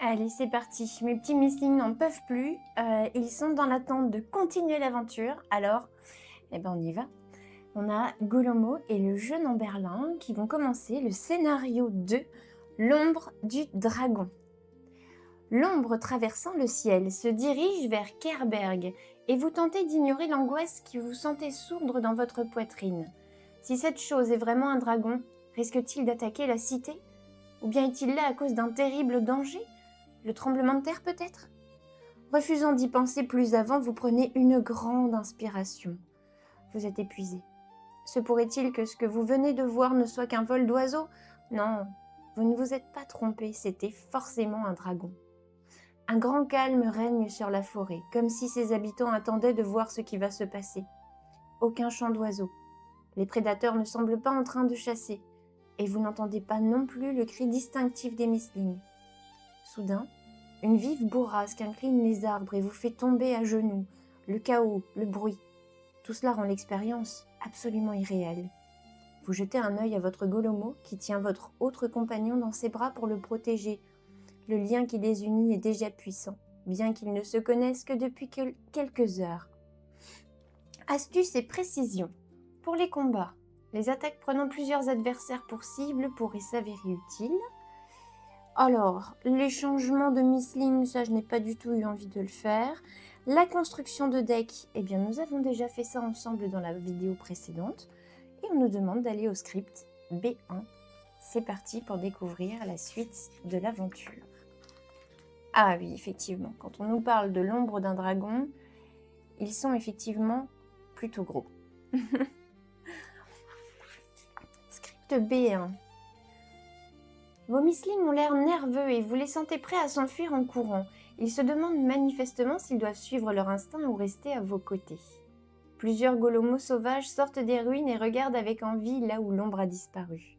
Allez, c'est parti. Mes petits Mistling n'en peuvent plus. Ils sont dans l'attente de continuer l'aventure. Alors, on y va. On a Golomo et le jeune Amberlin qui vont commencer le scénario 2, l'ombre du dragon. L'ombre traversant le ciel se dirige vers Kerberg et vous tentez d'ignorer l'angoisse que vous sentez sourdre dans votre poitrine. Si cette chose est vraiment un dragon, risque-t-il d'attaquer la cité? Ou bien est-il là à cause d'un terrible danger? Le tremblement de terre peut-être? Refusant d'y penser plus avant, vous prenez une grande inspiration. Vous êtes épuisé. Se pourrait-il que ce que vous venez de voir ne soit qu'un vol d'oiseaux? Non, vous ne vous êtes pas trompé, c'était forcément un dragon. Un grand calme règne sur la forêt, comme si ses habitants attendaient de voir ce qui va se passer. Aucun chant d'oiseaux. Les prédateurs ne semblent pas en train de chasser, et vous n'entendez pas non plus le cri distinctif des Mistling. Soudain, une vive bourrasque incline les arbres et vous fait tomber à genoux. Le chaos, le bruit, tout cela rend l'expérience absolument irréelle. Vous jetez un œil à votre Golomo qui tient votre autre compagnon dans ses bras pour le protéger. Le lien qui les unit est déjà puissant, bien qu'ils ne se connaissent que depuis quelques heures. Astuce et précision. Pour les combats, les attaques prenant plusieurs adversaires pour cible pourraient s'avérer utiles. Alors, les changements de Mistling, ça je n'ai pas du tout eu envie de le faire. La construction de deck, nous avons déjà fait ça ensemble dans la vidéo précédente. Et on nous demande d'aller au script B1. C'est parti pour découvrir la suite de l'aventure. Ah oui, effectivement, quand on nous parle de l'ombre d'un dragon, ils sont effectivement plutôt gros. Script B1. Vos Mistling ont l'air nerveux et vous les sentez prêts à s'enfuir en courant. Ils se demandent manifestement s'ils doivent suivre leur instinct ou rester à vos côtés. Plusieurs Golomos sauvages sortent des ruines et regardent avec envie là où l'ombre a disparu.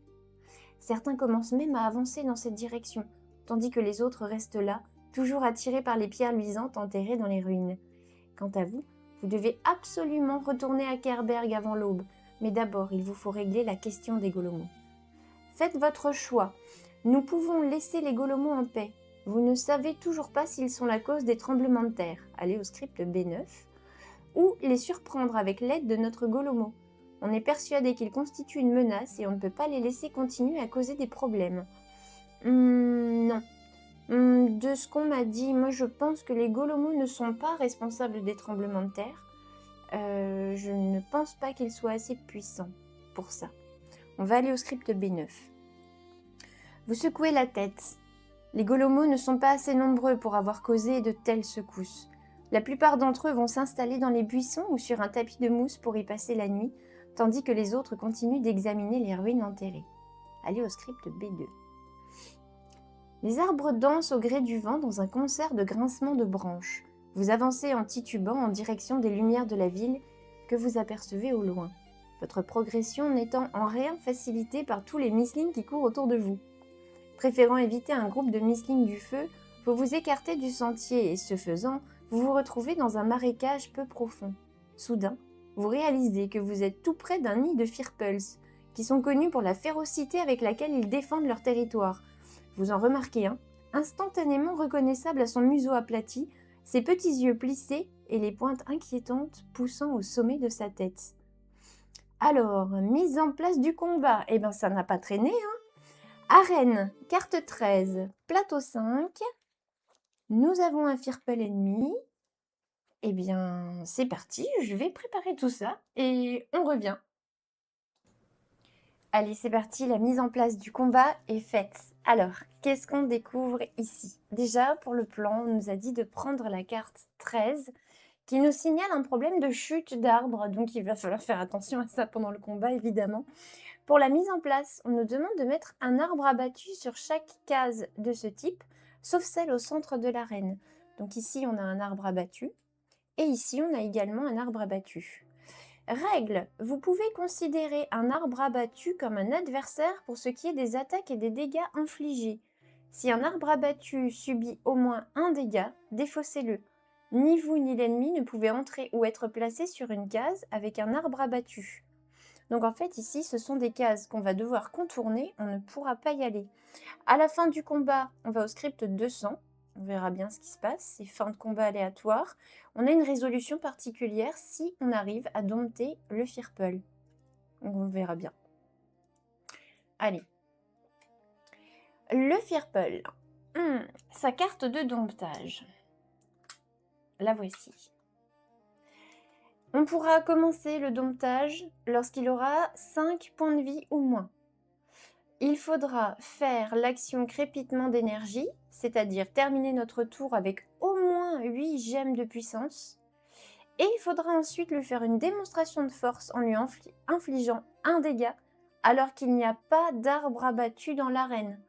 Certains commencent même à avancer dans cette direction, tandis que les autres restent là, toujours attirés par les pierres luisantes enterrées dans les ruines. Quant à vous, vous devez absolument retourner à Kerberg avant l'aube, mais d'abord il vous faut régler la question des Golomos. Faites votre choix. Nous pouvons laisser les Golomos en paix. Vous ne savez toujours pas s'ils sont la cause des tremblements de terre. Allez au script B9. Ou les surprendre avec l'aide de notre Golomo. On est persuadé qu'ils constituent une menace et on ne peut pas les laisser continuer à causer des problèmes. Non. De ce qu'on m'a dit, moi je pense que les Golomos ne sont pas responsables des tremblements de terre. Je ne pense pas qu'ils soient assez puissants pour ça. On va aller au script B9. Vous secouez la tête. Les Golomos ne sont pas assez nombreux pour avoir causé de telles secousses. La plupart d'entre eux vont s'installer dans les buissons ou sur un tapis de mousse pour y passer la nuit, tandis que les autres continuent d'examiner les ruines enterrées. Allez au script B2. Les arbres dansent au gré du vent dans un concert de grincements de branches. Vous avancez en titubant en direction des lumières de la ville que vous apercevez au loin. Votre progression n'étant en rien facilitée par tous les Mistling qui courent autour de vous. Préférant éviter un groupe de Mistling du feu, vous vous écartez du sentier et, ce faisant, vous vous retrouvez dans un marécage peu profond. Soudain, vous réalisez que vous êtes tout près d'un nid de Firpels, qui sont connus pour la férocité avec laquelle ils défendent leur territoire. Vous en remarquez un, instantanément reconnaissable à son museau aplati, ses petits yeux plissés et les pointes inquiétantes poussant au sommet de sa tête. Alors, mise en place du combat, ça n'a pas traîné, hein. Arène, carte 13, plateau 5. Nous avons un Firpel ennemi. C'est parti, je vais préparer tout ça et on revient. Allez, c'est parti, la mise en place du combat est faite. Alors, qu'est-ce qu'on découvre ici? Déjà, pour le plan, on nous a dit de prendre la carte 13 qui nous signale un problème de chute d'arbres, donc il va falloir faire attention à ça pendant le combat, évidemment. Pour la mise en place, on nous demande de mettre un arbre abattu sur chaque case de ce type, sauf celle au centre de l'arène. Donc ici, on a un arbre abattu, et ici, on a également un arbre abattu. Règle, vous pouvez considérer un arbre abattu comme un adversaire pour ce qui est des attaques et des dégâts infligés. Si un arbre abattu subit au moins un dégât, défaussez-le. Ni vous ni l'ennemi ne pouvez entrer ou être placé sur une case avec un arbre abattu. Donc en fait ici ce sont des cases qu'on va devoir contourner, on ne pourra pas y aller. À la fin du combat, on va au script 200 On verra bien ce qui se passe. C'est fin de combat aléatoire. On a une résolution particulière si on arrive à dompter le Firple. Donc on verra bien. Allez. Le Firple. Sa carte de domptage. La voici. On pourra commencer le domptage lorsqu'il aura 5 points de vie ou moins. Il faudra faire l'action crépitement d'énergie, c'est-à-dire terminer notre tour avec au moins 8 gemmes de puissance. Et il faudra ensuite lui faire une démonstration de force en lui infligeant un dégât alors qu'il n'y a pas d'arbre abattu dans l'arène.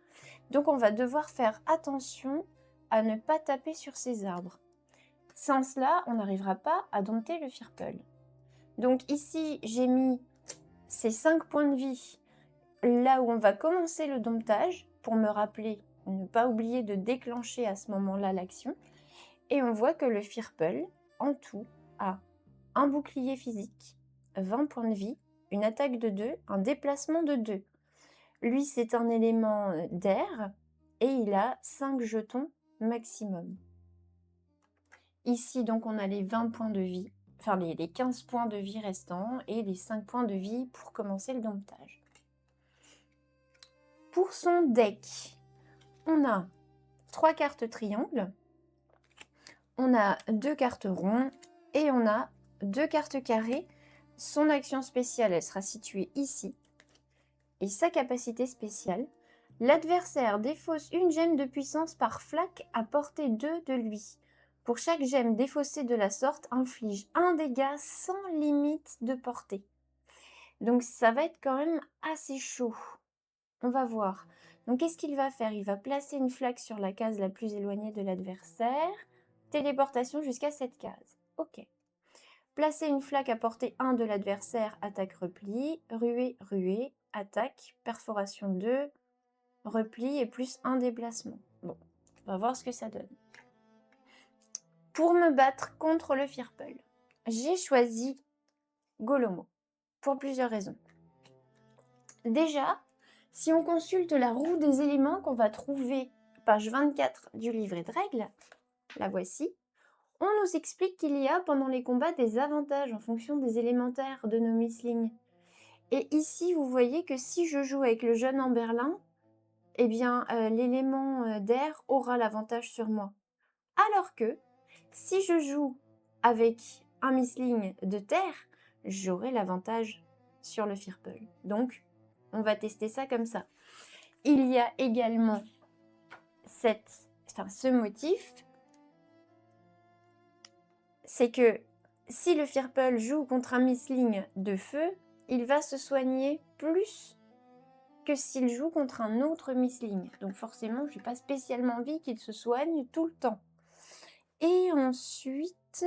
Donc on va devoir faire attention à ne pas taper sur ces arbres. Sans cela, on n'arrivera pas à dompter le Firple. Donc ici, j'ai mis ces 5 points de vie là où on va commencer le domptage pour me rappeler, ne pas oublier de déclencher à ce moment-là l'action. Et on voit que le Firple, en tout, a un bouclier physique, 20 points de vie, une attaque de 2, un déplacement de 2. Lui, c'est un élément d'air et il a 5 jetons maximum. Ici, donc, on a les 20 points de vie, enfin les 15 points de vie restants et les 5 points de vie pour commencer le domptage. Pour son deck, on a 3 cartes triangles, on a 2 cartes ronds et on a 2 cartes carrées. Son action spéciale, elle sera située ici. Et sa capacité spéciale, l'adversaire défausse une gemme de puissance par flaque à portée 2 de lui. Pour chaque gemme défaussée de la sorte, inflige un dégât sans limite de portée. Donc ça va être quand même assez chaud. On va voir. Donc qu'est-ce qu'il va faire? Il va placer une flaque sur la case la plus éloignée de l'adversaire. Téléportation jusqu'à cette case. Ok. Placer une flaque à portée 1 de l'adversaire, attaque repli, ruée, ruée, attaque, perforation 2, repli et plus 1 déplacement. Bon, on va voir ce que ça donne. Pour me battre contre le Firple, j'ai choisi Golomo pour plusieurs raisons. Déjà, si on consulte la roue des éléments qu'on va trouver, page 24 du livret de règles, la voici, on nous explique qu'il y a pendant les combats des avantages en fonction des élémentaires de nos Mysling. Et ici, vous voyez que si je joue avec le jeune Amberlin, eh bien, l'élément d'air aura l'avantage sur moi. Alors que, si je joue avec un Mysling de terre, j'aurai l'avantage sur le Firple. Donc, on va tester ça comme ça. Il y a également ce motif, c'est que si le Firple joue contre un Mysling de feu, il va se soigner plus que s'il joue contre un autre Mysling. Donc forcément, je n'ai pas spécialement envie qu'il se soigne tout le temps. Et ensuite,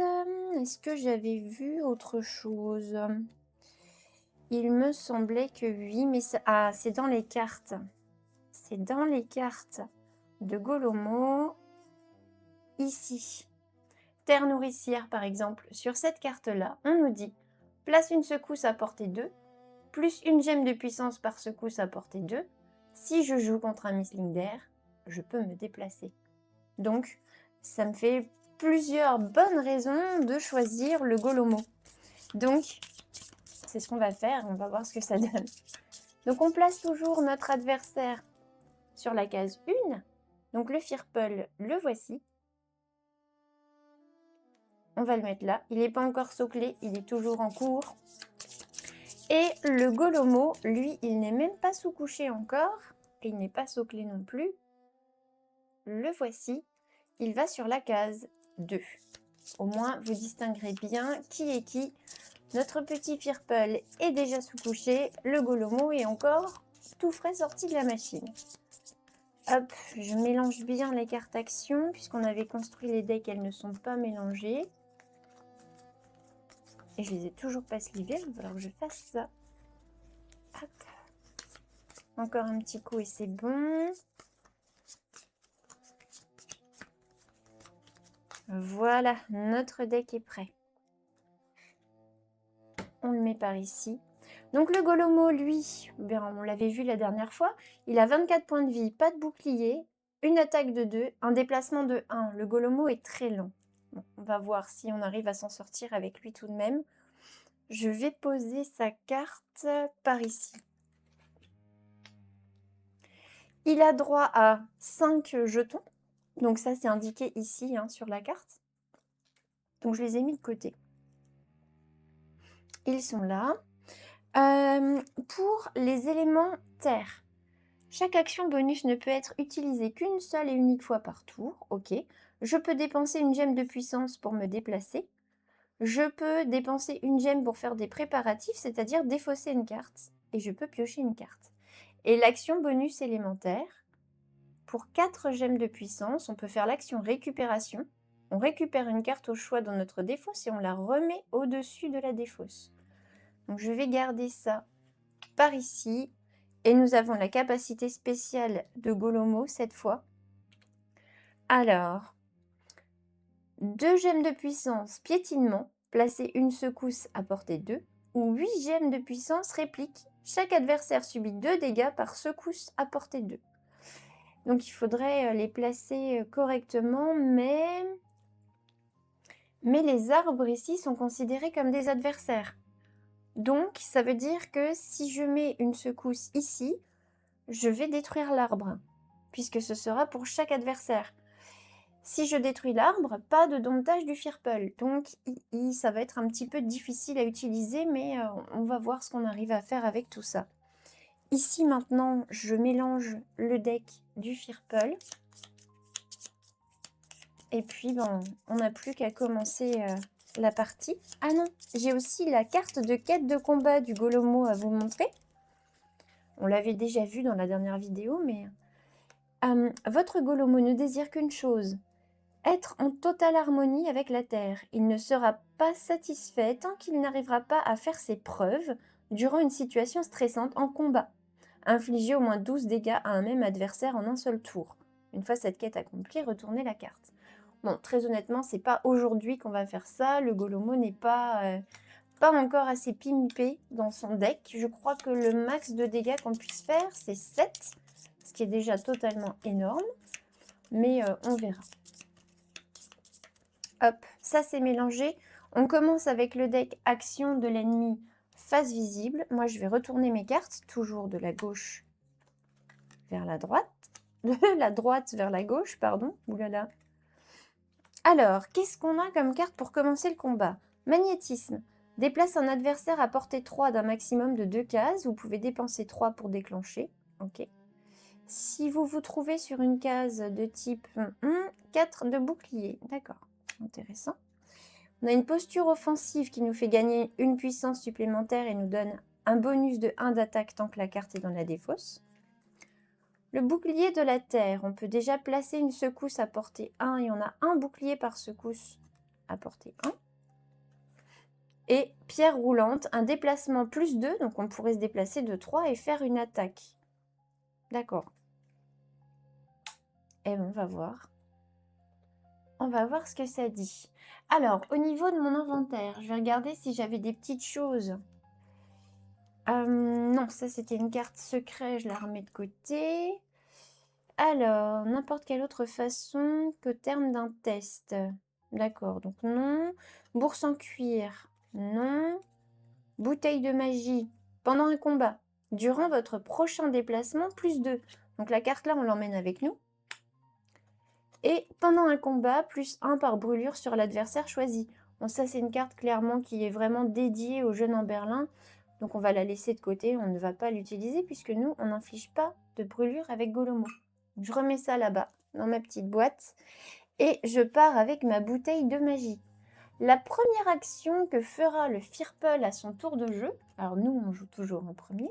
est-ce que j'avais vu autre chose? Il me semblait que oui, mais c'est dans les cartes. C'est dans les cartes de Golomo, ici. Terre nourricière, par exemple. Sur cette carte-là, on nous dit « Place une secousse à portée 2, plus une gemme de puissance par secousse à portée 2. Si je joue contre un Mysling d'air, je peux me déplacer. » Donc, ça me fait plusieurs bonnes raisons de choisir le Golomo. Donc, c'est ce qu'on va faire. On va voir ce que ça donne. Donc, on place toujours notre adversaire sur la case 1. Donc, le Firple, le voici. On va le mettre là. Il n'est pas encore soclé, il est toujours en cours. Et le Golomo, lui, il n'est même pas sous-couché encore. Et il n'est pas soclé non plus. Le voici. Il va sur la case 2. Au moins, vous distinguerez bien qui est qui. Notre petit Firple est déjà sous-couché. Le Golomo est encore tout frais sorti de la machine. Hop, je mélange bien les cartes actions. Puisqu'on avait construit les decks, elles ne sont pas mélangées. Et je les ai toujours pas slivées, il va falloir que je fasse ça. Hop. Encore un petit coup et c'est bon. Voilà, notre deck est prêt. On le met par ici. Donc le Golomo, lui, bien, on l'avait vu la dernière fois, il a 24 points de vie, pas de bouclier, une attaque de 2, un déplacement de 1. Le Golomo est très lent. Bon, on va voir si on arrive à s'en sortir avec lui tout de même. Je vais poser sa carte par ici. Il a droit à 5 jetons. Donc ça, c'est indiqué ici sur la carte. Donc je les ai mis de côté. Ils sont là. Pour les éléments terre, chaque action bonus ne peut être utilisée qu'une seule et unique fois par tour. Ok. Je peux dépenser une gemme de puissance pour me déplacer. Je peux dépenser une gemme pour faire des préparatifs, c'est-à-dire défausser une carte. Et je peux piocher une carte. Et l'action bonus élémentaire, pour 4 gemmes de puissance, on peut faire l'action récupération. On récupère une carte au choix dans notre défausse et on la remet au-dessus de la défausse. Donc je vais garder ça par ici. Et nous avons la capacité spéciale de Golomo cette fois. Alors, 2 gemmes de puissance, piétinement, placer une secousse à portée 2, ou 8 gemmes de puissance, réplique. Chaque adversaire subit 2 dégâts par secousse à portée 2. Donc il faudrait les placer correctement, mais les arbres ici sont considérés comme des adversaires. Donc ça veut dire que si je mets une secousse ici, je vais détruire l'arbre, puisque ce sera pour chaque adversaire. Si je détruis l'arbre, pas de domptage du firple. Donc ça va être un petit peu difficile à utiliser, mais on va voir ce qu'on arrive à faire avec tout ça. Ici maintenant, je mélange le deck du firple. Et puis, on n'a plus qu'à commencer la partie. Ah non, j'ai aussi la carte de quête de combat du Golomo à vous montrer. On l'avait déjà vu dans la dernière vidéo, mais... votre Golomo ne désire qu'une chose, être en totale harmonie avec la Terre. Il ne sera pas satisfait tant qu'il n'arrivera pas à faire ses preuves durant une situation stressante en combat. Infliger au moins 12 dégâts à un même adversaire en un seul tour. Une fois cette quête accomplie, retournez la carte. Bon, très honnêtement, c'est pas aujourd'hui qu'on va faire ça. Le Golomo n'est pas encore assez pimpé dans son deck. Je crois que le max de dégâts qu'on puisse faire, c'est 7, ce qui est déjà totalement énorme. Mais on verra. Hop, ça c'est mélangé. On commence avec le deck action de l'ennemi face visible. Moi, je vais retourner mes cartes, toujours de la gauche vers la droite. De la droite vers la gauche, pardon. Oulala. Alors, qu'est-ce qu'on a comme carte pour commencer le combat? Magnétisme. Déplace un adversaire à portée 3 d'un maximum de 2 cases. Vous pouvez dépenser 3 pour déclencher. Ok. Si vous vous trouvez sur une case de type 4 de bouclier. D'accord. Intéressant. On a une posture offensive qui nous fait gagner une puissance supplémentaire et nous donne un bonus de 1 d'attaque tant que la carte est dans la défausse. Le bouclier de la terre, on peut déjà placer une secousse à portée 1 et on a un bouclier par secousse à portée 1. Et pierre roulante, un déplacement plus 2, donc on pourrait se déplacer de 3 et faire une attaque. D'accord. Et on va voir. On va voir ce que ça dit. Alors, au niveau de mon inventaire, je vais regarder si j'avais des petites choses. Non, ça c'était une carte secret, je la remets de côté. Alors, n'importe quelle autre façon qu'au terme d'un test. D'accord, donc non. Bourse en cuir, non. Bouteille de magie, pendant un combat. Durant votre prochain déplacement, plus 2. Donc la carte là, on l'emmène avec nous. Et pendant un combat, plus 1 par brûlure sur l'adversaire choisi. Bon, ça c'est une carte clairement qui est vraiment dédiée aux jeunes en Berlin. Donc on va la laisser de côté, on ne va pas l'utiliser puisque nous, on n'inflige pas de brûlure avec Golomo. Je remets ça là-bas, dans ma petite boîte. Et je pars avec ma bouteille de magie. La première action que fera le Firple à son tour de jeu, alors nous on joue toujours en premier,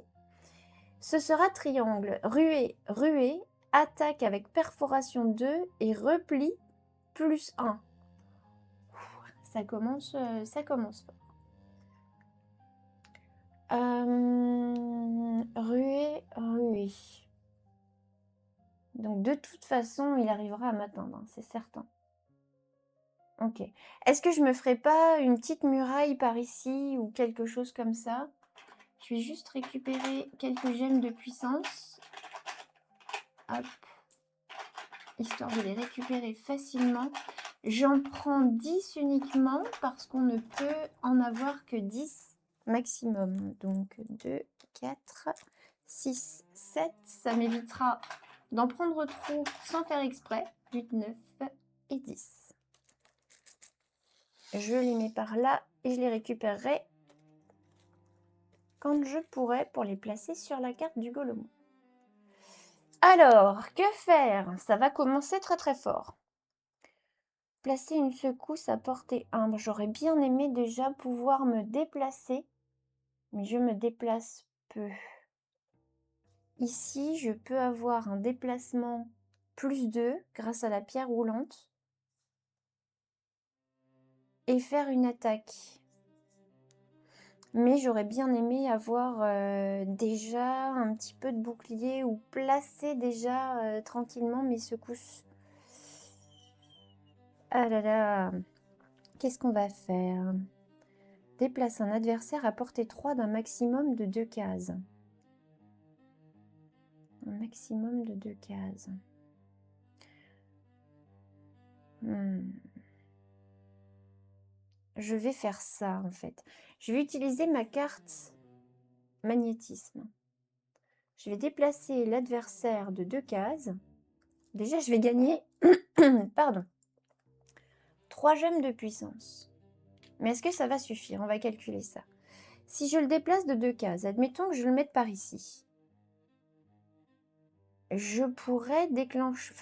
ce sera triangle, ruée, ruée, attaque avec perforation 2 et repli plus 1. Ça commence fort. Ruée, ruée. Donc de toute façon, il arrivera à m'atteindre, hein, c'est certain. Ok. Est-ce que je me ferais pas une petite muraille par ici ou quelque chose comme ça? Je vais juste récupérer quelques gemmes de puissance. Hop. histoire de les récupérer facilement. J'en prends 10 uniquement parce qu'on ne peut en avoir que 10 maximum. Donc 2, 4, 6, 7. Ça m'évitera d'en prendre trop sans faire exprès. 8, 9 et 10. Je les mets par là et je les récupérerai quand je pourrai pour les placer sur la carte du Golomo. Alors, que faire? Ça va commencer très très fort. Placer une secousse à portée 1. J'aurais bien aimé déjà pouvoir me déplacer, mais je me déplace peu. Ici, je peux avoir un déplacement plus 2 grâce à la pierre roulante et faire une attaque. Mais j'aurais bien aimé avoir déjà un petit peu de bouclier ou placer déjà tranquillement mes secousses. Ah là là, qu'est-ce qu'on va faire? Déplace un adversaire à portée 3 d'un maximum de 2 cases. Un maximum de 2 cases. Je vais faire ça en fait. Je vais utiliser ma carte magnétisme. Je vais déplacer l'adversaire de 2 cases. Déjà, je vais gagner pardon, 3 gemmes de puissance. Mais est-ce que ça va suffire? On va calculer ça. Si je le déplace de 2 cases, admettons que je le mette par ici. Je pourrais dépenser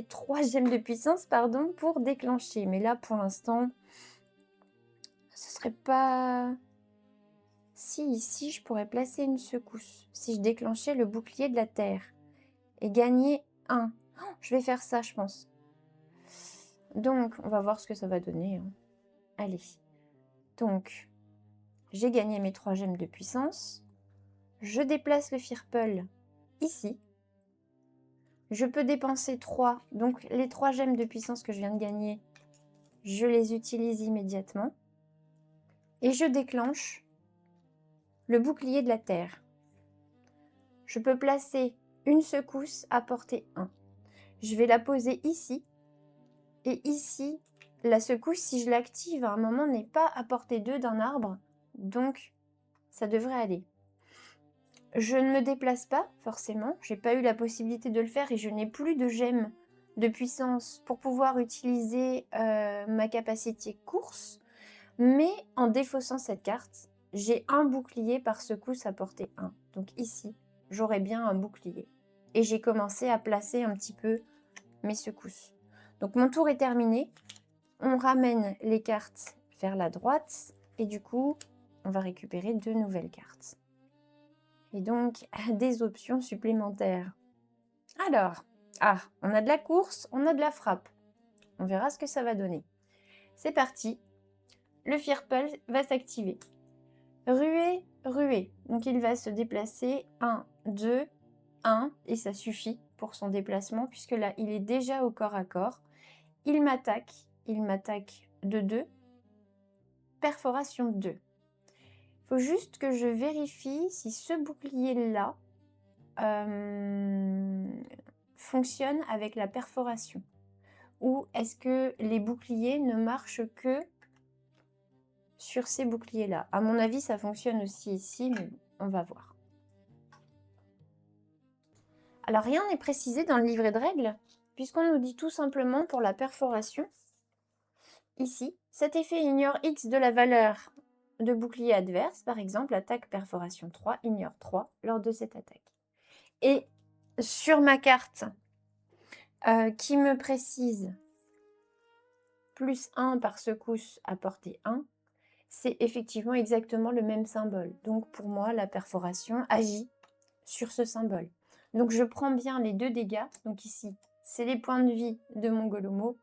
3 gemmes de puissance pour déclencher. Mais là, pour l'instant, ce serait pas... Si ici, je pourrais placer une secousse. Si je déclenchais le bouclier de la terre. Et gagner 1. Oh, je vais faire ça, je pense. Donc, on va voir ce que ça va donner. Allez. Donc, j'ai gagné mes 3 gemmes de puissance. Je déplace le Firpul ici. Je peux dépenser 3. Donc, les 3 gemmes de puissance que je viens de gagner, je les utilise immédiatement. Et je déclenche le bouclier de la terre. Je peux placer une secousse à portée 1. Je vais la poser ici. Et ici, la secousse, si je l'active à un moment, n'est pas à portée 2 d'un arbre. Donc, ça devrait aller. Je ne me déplace pas, forcément. Je n'ai pas eu la possibilité de le faire et je n'ai plus de gemmes de puissance pour pouvoir utiliser ma capacité course. Mais en défaussant cette carte, j'ai un bouclier par secousse à portée 1. Donc ici, j'aurai bien un bouclier. Et j'ai commencé à placer un petit peu mes secousses. Donc mon tour est terminé. On ramène les cartes vers la droite. Et du coup, on va récupérer 2 nouvelles cartes. Et donc, des options supplémentaires. Alors, on a de la course, on a de la frappe. On verra ce que ça va donner. C'est parti. Le Firpul va s'activer. Ruée, ruée. Donc, il va se déplacer 1, 2, 1. Et ça suffit pour son déplacement, puisque là, il est déjà au corps à corps. Il m'attaque de 2. Perforation 2. Il faut juste que je vérifie si ce bouclier-là fonctionne avec la perforation. Ou est-ce que les boucliers ne marchent que sur ces boucliers-là? À mon avis, ça fonctionne aussi ici, mais on va voir. Alors, rien n'est précisé dans le livret de règles, puisqu'on nous dit tout simplement pour la perforation. Ici, cet effet ignore X de la valeur de bouclier adverse, par exemple, attaque perforation 3, ignore 3 lors de cette attaque. Et sur ma carte qui me précise plus 1 par secousse à portée 1, c'est effectivement exactement le même symbole. Donc pour moi, la perforation agit sur ce symbole. Donc je prends bien les 2 dégâts. Donc ici, c'est les points de vie de mon Golomo.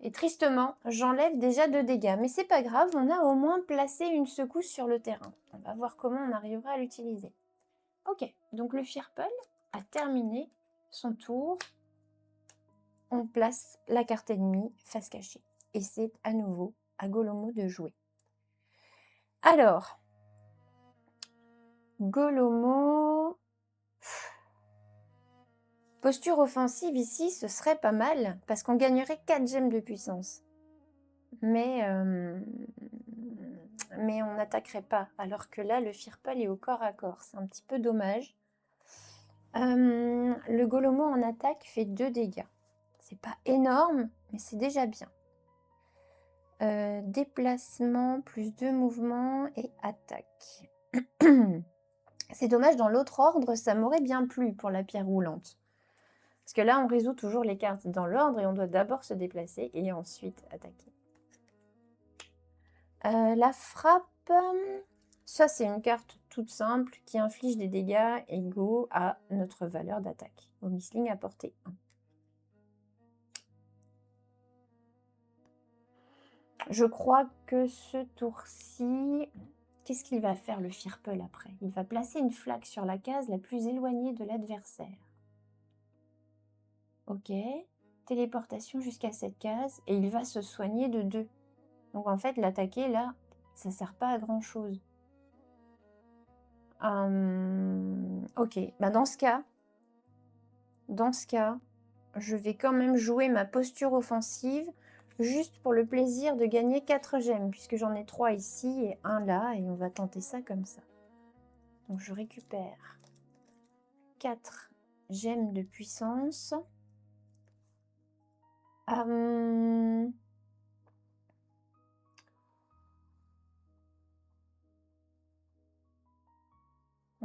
Et tristement, j'enlève déjà 2 dégâts. Mais c'est pas grave, on a au moins placé une secousse sur le terrain. On va voir comment on arrivera à l'utiliser. Ok, donc le Firpul a terminé son tour. On place la carte ennemie face cachée. Et c'est à nouveau à Golomo de jouer. Alors, Golomo... Posture offensive ici, ce serait pas mal, parce qu'on gagnerait 4 gemmes de puissance. Mais on n'attaquerait pas, alors que là, le Firpal est au corps à corps. C'est un petit peu dommage. Le Golomo en attaque fait 2 dégâts. C'est pas énorme, mais c'est déjà bien. Déplacement, plus 2 mouvements et attaque. C'est dommage, dans l'autre ordre, ça m'aurait bien plu pour la pierre roulante. Parce que là, on résout toujours les cartes dans l'ordre et on doit d'abord se déplacer et ensuite attaquer. La frappe, ça c'est une carte toute simple qui inflige des dégâts égaux à notre valeur d'attaque. Au Misling à portée 1. Je crois que ce tour-ci, qu'est-ce qu'il va faire le Firpal après? Il va placer une flaque sur la case la plus éloignée de l'adversaire. Ok, téléportation jusqu'à cette case et il va se soigner de 2. Donc en fait, l'attaquer là, ça sert pas à grand chose. Ok, bah dans ce cas, je vais quand même jouer ma posture offensive juste pour le plaisir de gagner 4 gemmes, puisque j'en ai 3 ici et 1 là, et on va tenter ça comme ça. Donc je récupère 4 gemmes de puissance.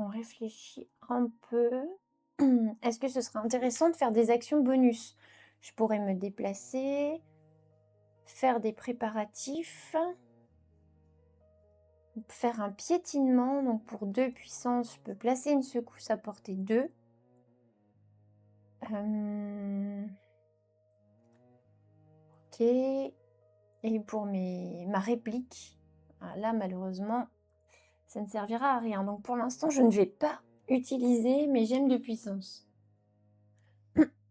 On réfléchit un peu. Est-ce que ce serait intéressant de faire des actions bonus? Je pourrais me déplacer, faire des préparatifs, faire un piétinement. Donc pour 2 puissances, je peux placer une secousse à portée 2. Ok. Et pour ma réplique, là malheureusement, ça ne servira à rien. Donc pour l'instant, je ne vais pas utiliser mes gemmes de puissance.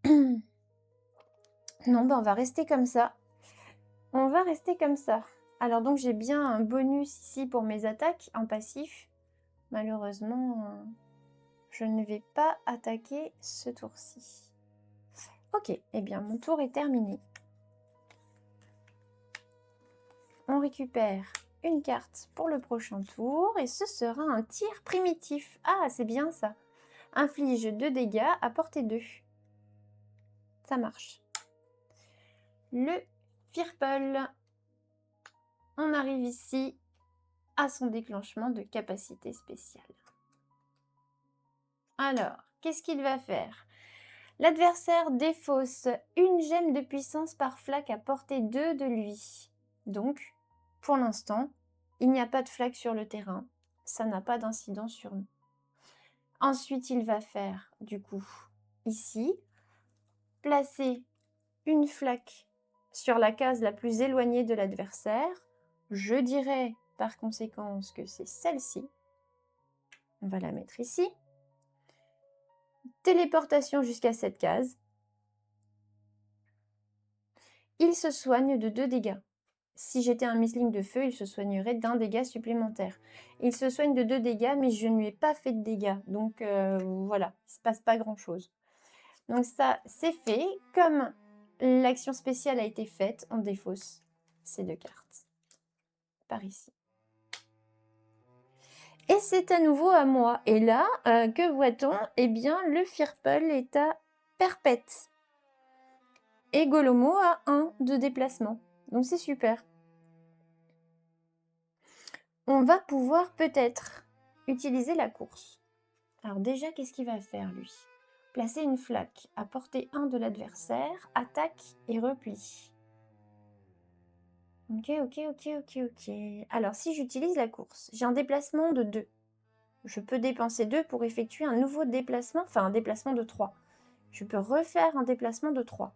Non, on va rester comme ça. On va rester comme ça. Alors donc j'ai bien un bonus ici pour mes attaques en passif. Malheureusement, je ne vais pas attaquer ce tour-ci. Ok, eh bien mon tour est terminé. On récupère une carte pour le prochain tour et ce sera un tir primitif. Ah, c'est bien ça. Inflige 2 dégâts à portée 2. Ça marche. Le Firpal. On arrive ici à son déclenchement de capacité spéciale. Alors, qu'est-ce qu'il va faire? L'adversaire défausse une gemme de puissance par flaque à portée 2 de lui. Donc, pour l'instant, il n'y a pas de flaque sur le terrain. Ça n'a pas d'incidence sur nous. Ensuite, il va faire, du coup, ici, placer une flaque sur la case la plus éloignée de l'adversaire. Je dirais par conséquence que c'est celle-ci. On va la mettre ici. Téléportation jusqu'à cette case. Il se soigne de 2 dégâts. Si j'étais un Misling de feu, il se soignerait d'1 dégât supplémentaire. Il se soigne de 2 dégâts, mais je ne lui ai pas fait de dégâts. Donc voilà, il ne se passe pas grand-chose. Donc ça, c'est fait. Comme l'action spéciale a été faite, on défausse ces 2 cartes. Par ici. Et c'est à nouveau à moi. Et là, que voit-on? Eh bien, le Firpal est à perpète. Et Golomo a 1 de déplacement. Donc c'est super. On va pouvoir peut-être utiliser la course. Alors déjà, qu'est-ce qu'il va faire lui? Placer une flaque à portée 1 de l'adversaire, attaque et repli. Ok. Alors si j'utilise la course, j'ai un déplacement de 2. Je peux dépenser 2 pour effectuer un nouveau déplacement, enfin un déplacement de 3. Je peux refaire un déplacement de 3.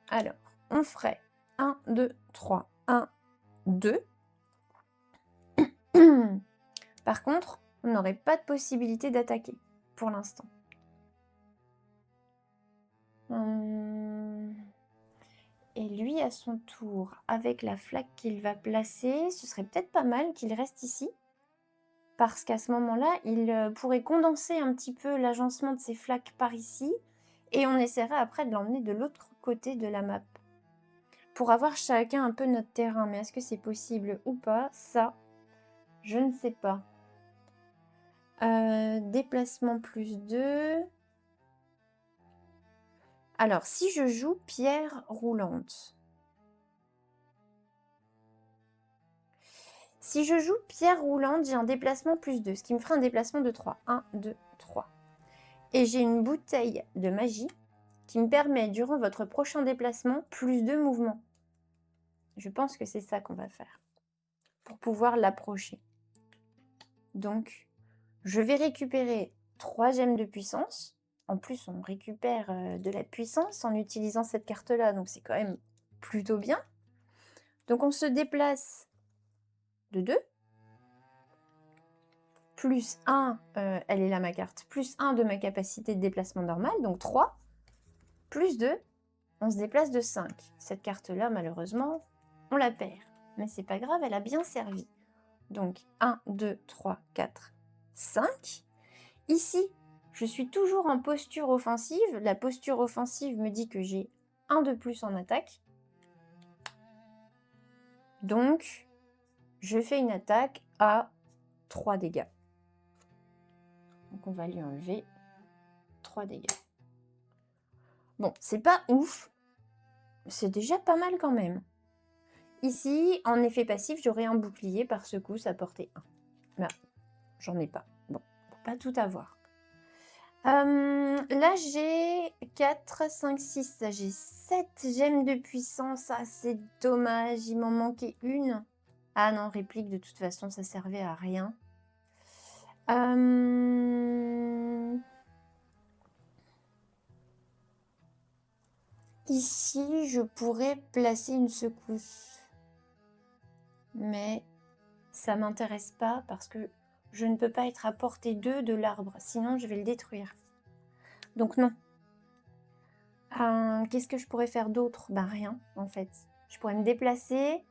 Alors, on ferait 1, 2, 3, 1, 2. Par contre, on n'aurait pas de possibilité d'attaquer pour l'instant. Et lui, à son tour, avec la flaque qu'il va placer, ce serait peut-être pas mal qu'il reste ici. Parce qu'à ce moment-là, il pourrait condenser un petit peu l'agencement de ses flaques par ici Et on essaiera après de l'emmener de l'autre côté de la map. Pour avoir chacun un peu notre terrain. Mais est-ce que c'est possible ou pas? Ça, je ne sais pas. Déplacement plus 2. Alors, si je joue pierre roulante. Si je joue pierre roulante, j'ai un déplacement plus 2, ce qui me fera un déplacement de 3. 1, 2, 3. Et j'ai une bouteille de magie qui me permet, durant votre prochain déplacement, plus 2 mouvements. Je pense que c'est ça qu'on va faire pour pouvoir l'approcher. Donc, je vais récupérer 3 gemmes de puissance. En plus, on récupère de la puissance en utilisant cette carte-là, donc c'est quand même plutôt bien. Donc, on se déplace de 2. Plus 1, elle est là ma carte, plus 1 de ma capacité de déplacement normale, donc 3. Plus 2, on se déplace de 5. Cette carte-là, malheureusement, on la perd. Mais c'est pas grave, elle a bien servi. Donc 1, 2, 3, 4, 5. Ici, je suis toujours en posture offensive. La posture offensive me dit que j'ai 1 de plus en attaque. Donc, je fais une attaque à 3 dégâts. Donc on va lui enlever 3 dégâts. Bon, c'est pas ouf. C'est déjà pas mal quand même. Ici, en effet passif, j'aurai un bouclier par secousse à portée 1. Là, j'en ai pas. Bon, pour pas tout avoir. Là, j'ai 4, 5, 6. J'ai 7 gemmes de puissance. Ah, c'est dommage. Il m'en manquait une. Ah non, réplique, de toute façon, ça servait à rien. Ici, je pourrais placer une secousse. Mais ça m'intéresse pas parce que je ne peux pas être à portée 2 de l'arbre. Sinon, je vais le détruire. Donc non. Qu'est-ce que je pourrais faire d'autre? Ben rien, en fait. Je pourrais me déplacer.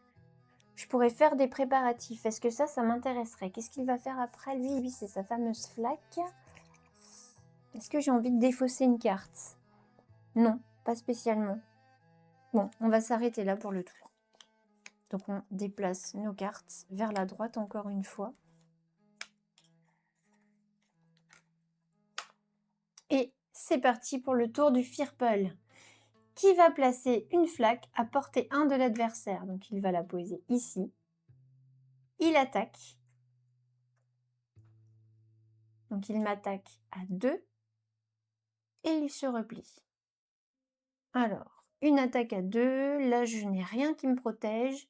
Je pourrais faire des préparatifs. Est-ce que ça m'intéresserait? Qu'est-ce qu'il va faire après? Lui, c'est sa fameuse flaque. Est-ce que j'ai envie de défausser une carte? Non, pas spécialement. Bon, on va s'arrêter là pour le tour. Donc on déplace nos cartes vers la droite encore une fois. Et c'est parti pour le tour du Firpole, qui va placer une flaque à portée 1 de l'adversaire. Donc il va la poser ici. Il attaque. Donc il m'attaque à 2. Et il se replie. Alors, une attaque à 2. Là, je n'ai rien qui me protège.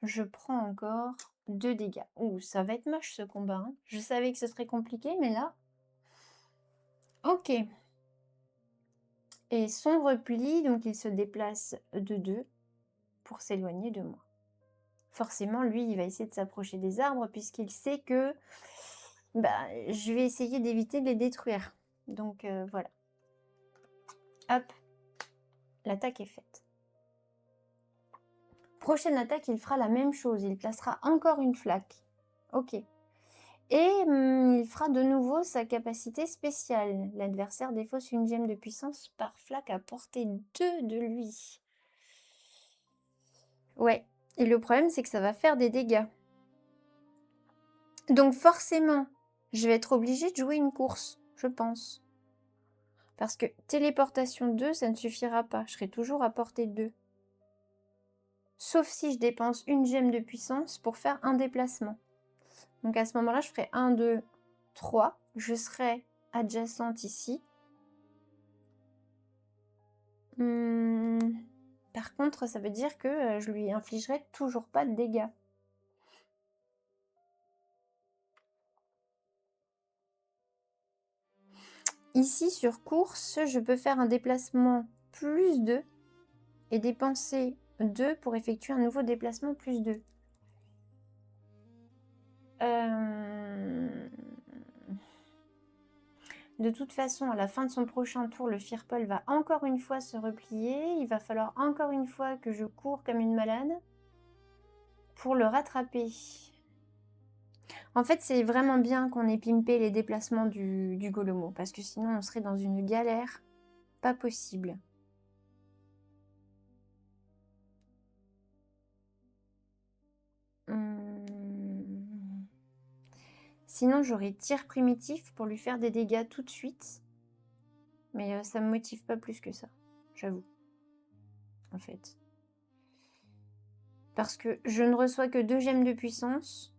Je prends encore 2 dégâts. Ouh, ça va être moche ce combat. Hein. Je savais que ce serait compliqué, mais là... Ok. Et son repli, donc il se déplace de 2 pour s'éloigner de moi. Forcément, lui, il va essayer de s'approcher des arbres puisqu'il sait que je vais essayer d'éviter de les détruire. Donc voilà. Hop, l'attaque est faite. Prochaine attaque, il fera la même chose. Il placera encore une flaque. Ok. Et il fera de nouveau sa capacité spéciale. L'adversaire défausse une gemme de puissance par flaque à portée 2 de lui. Ouais. Et le problème, c'est que ça va faire des dégâts. Donc forcément, je vais être obligée de jouer une course, je pense. Parce que téléportation 2, ça ne suffira pas. Je serai toujours à portée 2. Sauf si je dépense une gemme de puissance pour faire un déplacement. Donc à ce moment-là, je ferai 1, 2, 3. Je serai adjacente ici. Par contre, ça veut dire que je lui infligerai toujours pas de dégâts. Ici, sur course, je peux faire un déplacement plus 2 et dépenser 2 pour effectuer un nouveau déplacement plus 2. De toute façon, à la fin de son prochain tour, le Firpole va encore une fois se replier. Il va falloir encore une fois que je cours comme une malade pour le rattraper. En fait, c'est vraiment bien qu'on ait pimpé les déplacements du Golomo, parce que sinon on serait dans une galère. Pas possible. Sinon, j'aurais tir primitif pour lui faire des dégâts tout de suite. Mais ça me motive pas plus que ça, j'avoue. En fait. Parce que je ne reçois que 2 gemmes de puissance.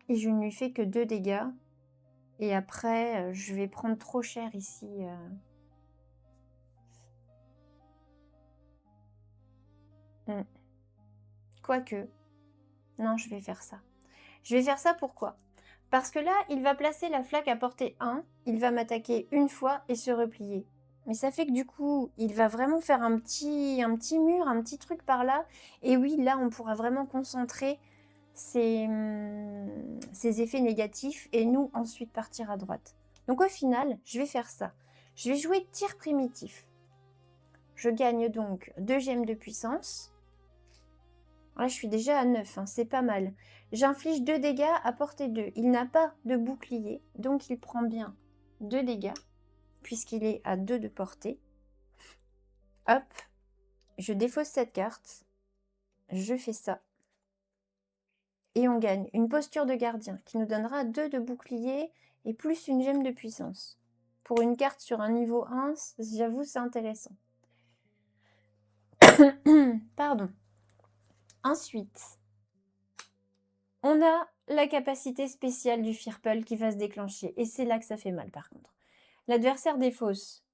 Et je ne lui fais que 2 dégâts. Et après, je vais prendre trop cher ici. Quoique. Non, je vais faire ça. Je vais faire ça pourquoi? Parce que là, il va placer la flaque à portée 1. Il va m'attaquer une fois et se replier. Mais ça fait que du coup, il va vraiment faire un petit mur, un petit truc par là. Et oui, là, on pourra vraiment concentrer ces effets négatifs et nous, ensuite, partir à droite. Donc au final, je vais faire ça. Je vais jouer tir primitif. Je gagne donc 2 gemmes de puissance. Là, je suis déjà à 9, hein, c'est pas mal. J'inflige 2 dégâts à portée 2. Il n'a pas de bouclier, donc il prend bien 2 dégâts, puisqu'il est à 2 de portée. Hop, je défausse cette carte. Je fais ça. Et on gagne une posture de gardien, qui nous donnera 2 de bouclier et plus une gemme de puissance. Pour une carte sur un niveau 1, j'avoue, c'est intéressant. Pardon. Ensuite, on a la capacité spéciale du Firple qui va se déclencher. Et c'est là que ça fait mal par contre. L'adversaire défausse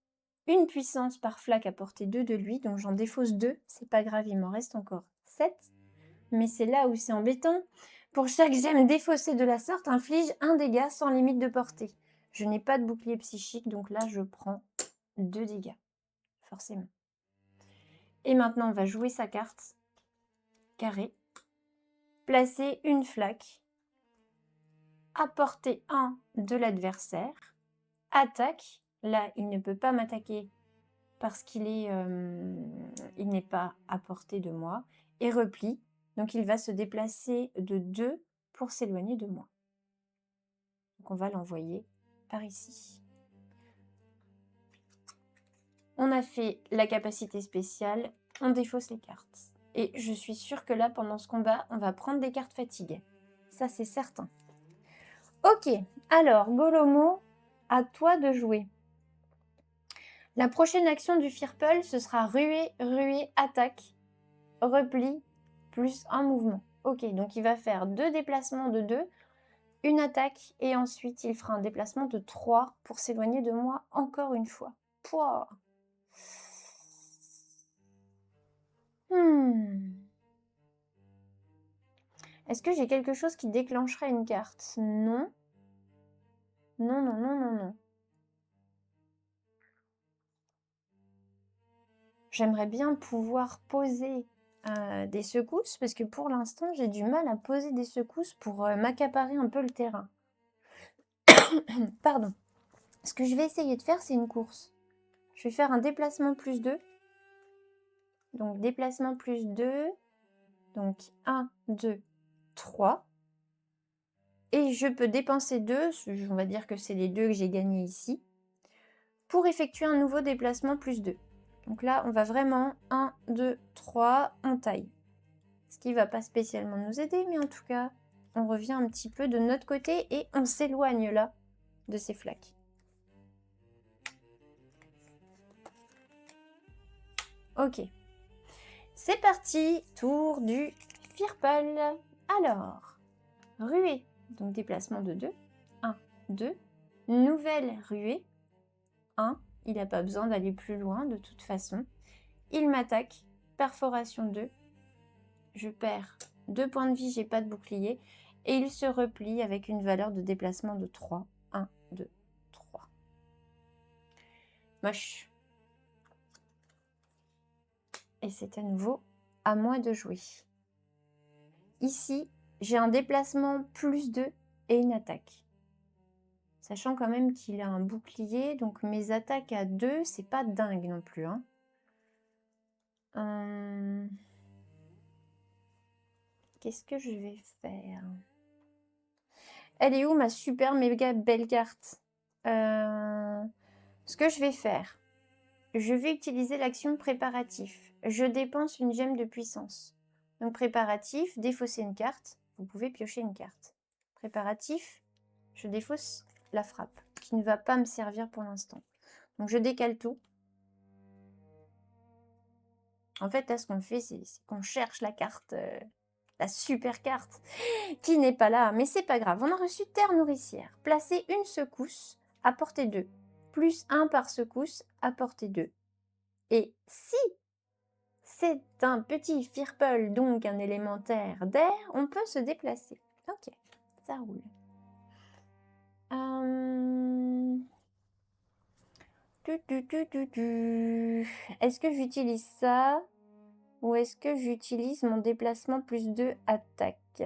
une puissance par flaque à portée 2 de lui. Donc j'en défausse 2. C'est pas grave, il m'en reste encore 7. Mais c'est là où c'est embêtant. Pour chaque gemme défaussée de la sorte, inflige un dégât sans limite de portée. Je n'ai pas de bouclier psychique, donc là je prends 2 dégâts. Forcément. Et maintenant on va jouer sa carte. Carré. Placer une flaque à portée 1 de l'adversaire. Attaque. Là, il ne peut pas m'attaquer parce qu'il est, il n'est pas à portée de moi. Et repli. Donc, il va se déplacer de 2 pour s'éloigner de moi. Donc, on va l'envoyer par ici. On a fait la capacité spéciale. On défausse les cartes. Et je suis sûre que là, pendant ce combat, on va prendre des cartes fatigue. Ça, c'est certain. Ok, alors, Golomo, à toi de jouer. La prochaine action du Firple, ce sera ruée, attaque, repli, plus un mouvement. Ok, donc il va faire 2 déplacements de 2, une attaque, et ensuite il fera un déplacement de 3 pour s'éloigner de moi encore une fois. Pouah. Est-ce que j'ai quelque chose qui déclencherait une carte? Non. Non, non, non, non, non. J'aimerais bien pouvoir poser des secousses, parce que pour l'instant, j'ai du mal à poser des secousses pour m'accaparer un peu le terrain. Pardon. Ce que je vais essayer de faire, c'est une course. Je vais faire un déplacement plus 2. Donc, déplacement plus 2. Donc, 1, 2, 3. Et je peux dépenser 2, on va dire que c'est les 2 que j'ai gagnés ici, pour effectuer un nouveau déplacement plus 2. Donc là, on va vraiment 1, 2, 3, on taille. Ce qui ne va pas spécialement nous aider, mais en tout cas, on revient un petit peu de notre côté et on s'éloigne là de ces flaques. Ok. C'est parti, tour du Firple. Alors, ruée, donc déplacement de 2. 1, 2. Nouvelle ruée. 1. Il n'a pas besoin d'aller plus loin de toute façon. Il m'attaque. Perforation 2. Je perds 2 points de vie, j'ai pas de bouclier. Et il se replie avec une valeur de déplacement de 3. 1, 2, 3. Moche. Et c'est à nouveau à moi de jouer. Ici, j'ai un déplacement plus 2 et une attaque. Sachant quand même qu'il a un bouclier, donc mes attaques à 2, c'est pas dingue non plus. Hein. Qu'est-ce que je vais faire? Elle est où ma super méga belle carte? Ce que je vais faire, je vais utiliser l'action préparatif. Je dépense une gemme de puissance. Donc préparatif, défausser une carte. Vous pouvez piocher une carte. Préparatif, je défausse la frappe, qui ne va pas me servir pour l'instant. Donc je décale tout. En fait, là, ce qu'on fait, c'est qu'on cherche la carte, la super carte, qui n'est pas là. Mais c'est pas grave. On a reçu terre nourricière. Placez une secousse à portée 2. Plus 1 par secousse à portée 2. Et si c'est un petit firple, donc un élémentaire d'air, on peut se déplacer. Ok, ça roule. Est-ce que j'utilise ça ou est-ce que j'utilise mon déplacement plus 2 attaque?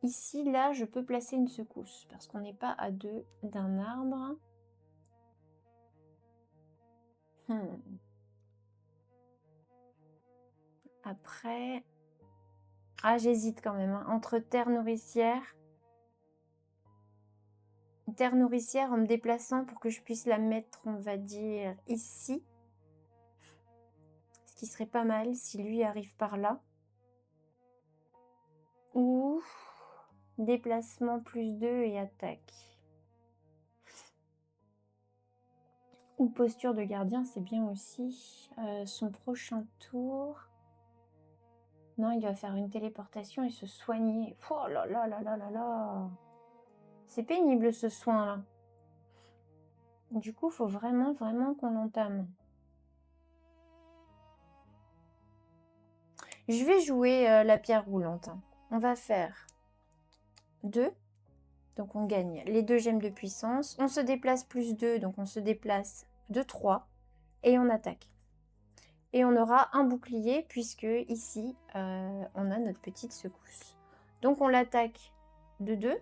Ici, là, je peux placer une secousse parce qu'on n'est pas à 2 d'un arbre. Après... Ah, j'hésite quand même, hein, entre terre nourricière en me déplaçant pour que je puisse la mettre, on va dire, ici. Ce qui serait pas mal si lui arrive par là. Ou déplacement plus 2 et attaque. Ou posture de gardien, c'est bien aussi. Son prochain tour... Non, il va faire une téléportation et se soigner. Oh là là là là là là. C'est pénible ce soin-là. Du coup, il faut vraiment qu'on l'entame. Je vais jouer la pierre roulante. On va faire 2. Donc on gagne les 2 gemmes de puissance. On se déplace plus 2, donc on se déplace de 3. Et on attaque. Et on aura un bouclier puisque ici, on a notre petite secousse. Donc on l'attaque de 2.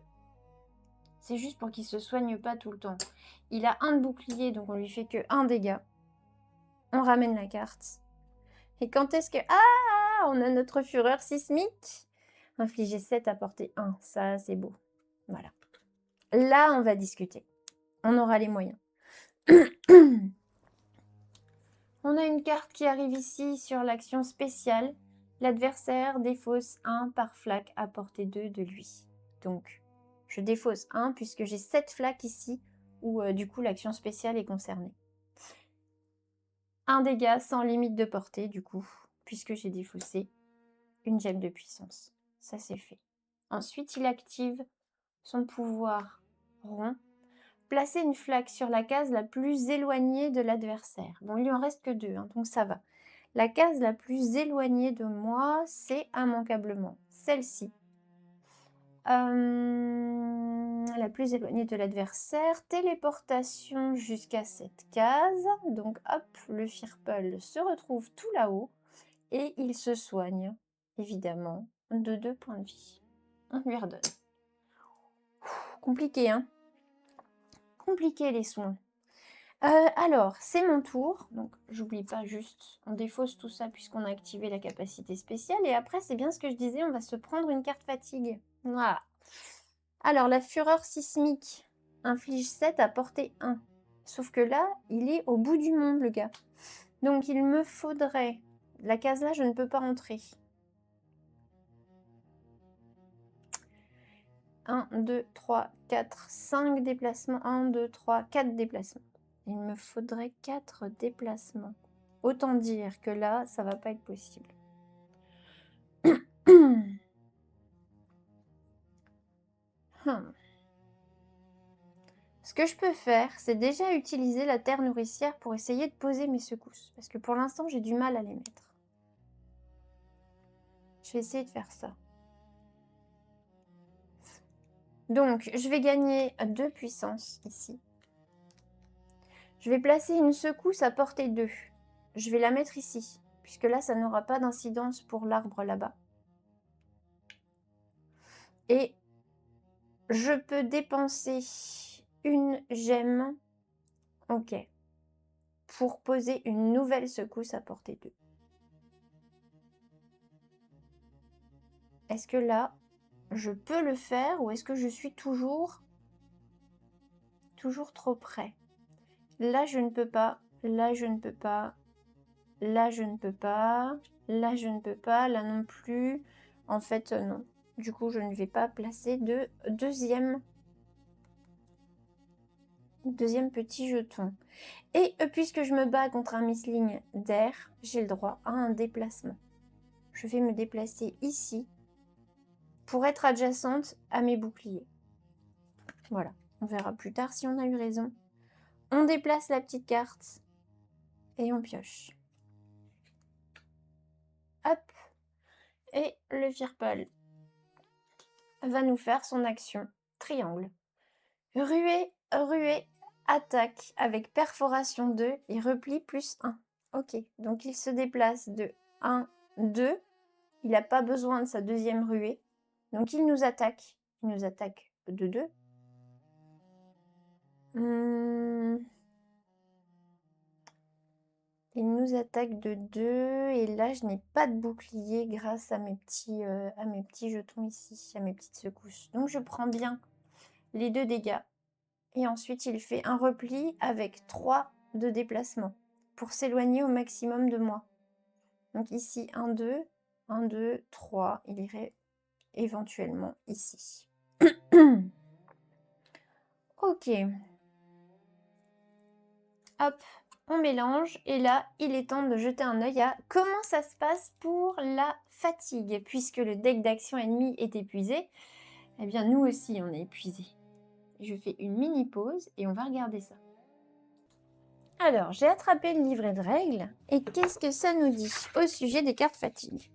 C'est juste pour qu'il ne se soigne pas tout le temps. Il a un de bouclier, donc on lui fait que 1 dégât. On ramène la carte. Et quand est-ce que... Ah, on a notre fureur sismique. Infliger 7 à portée 1. Ça, c'est beau. Voilà. Là, on va discuter. On aura les moyens. On a une carte qui arrive ici sur l'action spéciale. L'adversaire défausse 1 par flaque à portée 2 de lui. Donc, je défausse 1 puisque j'ai 7 flaques ici où du coup l'action spéciale est concernée. 1 dégât sans limite de portée du coup, puisque j'ai défaussé une gemme de puissance. Ça c'est fait. Ensuite, il active son pouvoir rond. Placer une flaque sur la case la plus éloignée de l'adversaire. Bon, il lui en reste que 2, hein, donc ça va. La case la plus éloignée de moi, c'est immanquablement celle-ci. La plus éloignée de l'adversaire. Téléportation jusqu'à cette case. Donc hop, le firple se retrouve tout là-haut. Et il se soigne, évidemment, de 2 points de vie. On lui redonne. Compliqué, hein? Compliqué les soins. Alors, c'est mon tour. Donc, j'oublie pas juste, on défausse tout ça puisqu'on a activé la capacité spéciale. Et après, c'est bien ce que je disais, on va se prendre une carte fatigue. Voilà. Alors, la fureur sismique inflige 7 à portée 1. Sauf que là, il est au bout du monde, le gars. Donc, il me faudrait... La case là, je ne peux pas entrer. 1, 2, 3, 4, 5 déplacements. 1, 2, 3, 4 déplacements. Il me faudrait 4 déplacements. Autant dire que là, ça va pas être possible. Ce que je peux faire, c'est déjà utiliser la terre nourricière pour essayer de poser mes secousses. Parce que pour l'instant, j'ai du mal à les mettre. Je vais essayer de faire ça. Donc, je vais gagner 2 puissances ici. Je vais placer une secousse à portée 2. Je vais la mettre ici, puisque là, ça n'aura pas d'incidence pour l'arbre là-bas. Et je peux dépenser une gemme, ok, pour poser une nouvelle secousse à portée 2. Est-ce que là, je peux le faire ou est-ce que je suis toujours trop près? Là, je ne peux pas. Là, je ne peux pas. Là, je ne peux pas. Là, je ne peux pas. Là non plus. En fait, non. Du coup, je ne vais pas placer de deuxième petit jeton. Et puisque je me bats contre un Missling d'air, j'ai le droit à un déplacement. Je vais me déplacer ici pour être adjacente à mes boucliers. Voilà, on verra plus tard si on a eu raison. On déplace la petite carte et on pioche. Hop. Et le Firpal va nous faire son action triangle. Ruée, ruée, attaque avec perforation 2 et repli plus 1. Ok, donc il se déplace de 1, 2. Il n'a pas besoin de sa deuxième ruée. Donc il nous attaque. Il nous attaque de 2. Il nous attaque de 2. Et là, je n'ai pas de bouclier grâce à mes petits jetons ici, à mes petites secousses. Donc je prends bien les 2 dégâts. Et ensuite, il fait un repli avec 3 de déplacement pour s'éloigner au maximum de moi. Donc ici, 1, 2, 1, 2, 3. Il irait éventuellement ici. Ok. Hop, on mélange. Et là, il est temps de jeter un œil à comment ça se passe pour la fatigue. Puisque le deck d'action ennemi est épuisé, eh bien nous aussi, on est épuisé. Je fais une mini pause et on va regarder ça. Alors, j'ai attrapé le livret de règles. Et qu'est-ce que ça nous dit au sujet des cartes fatigue?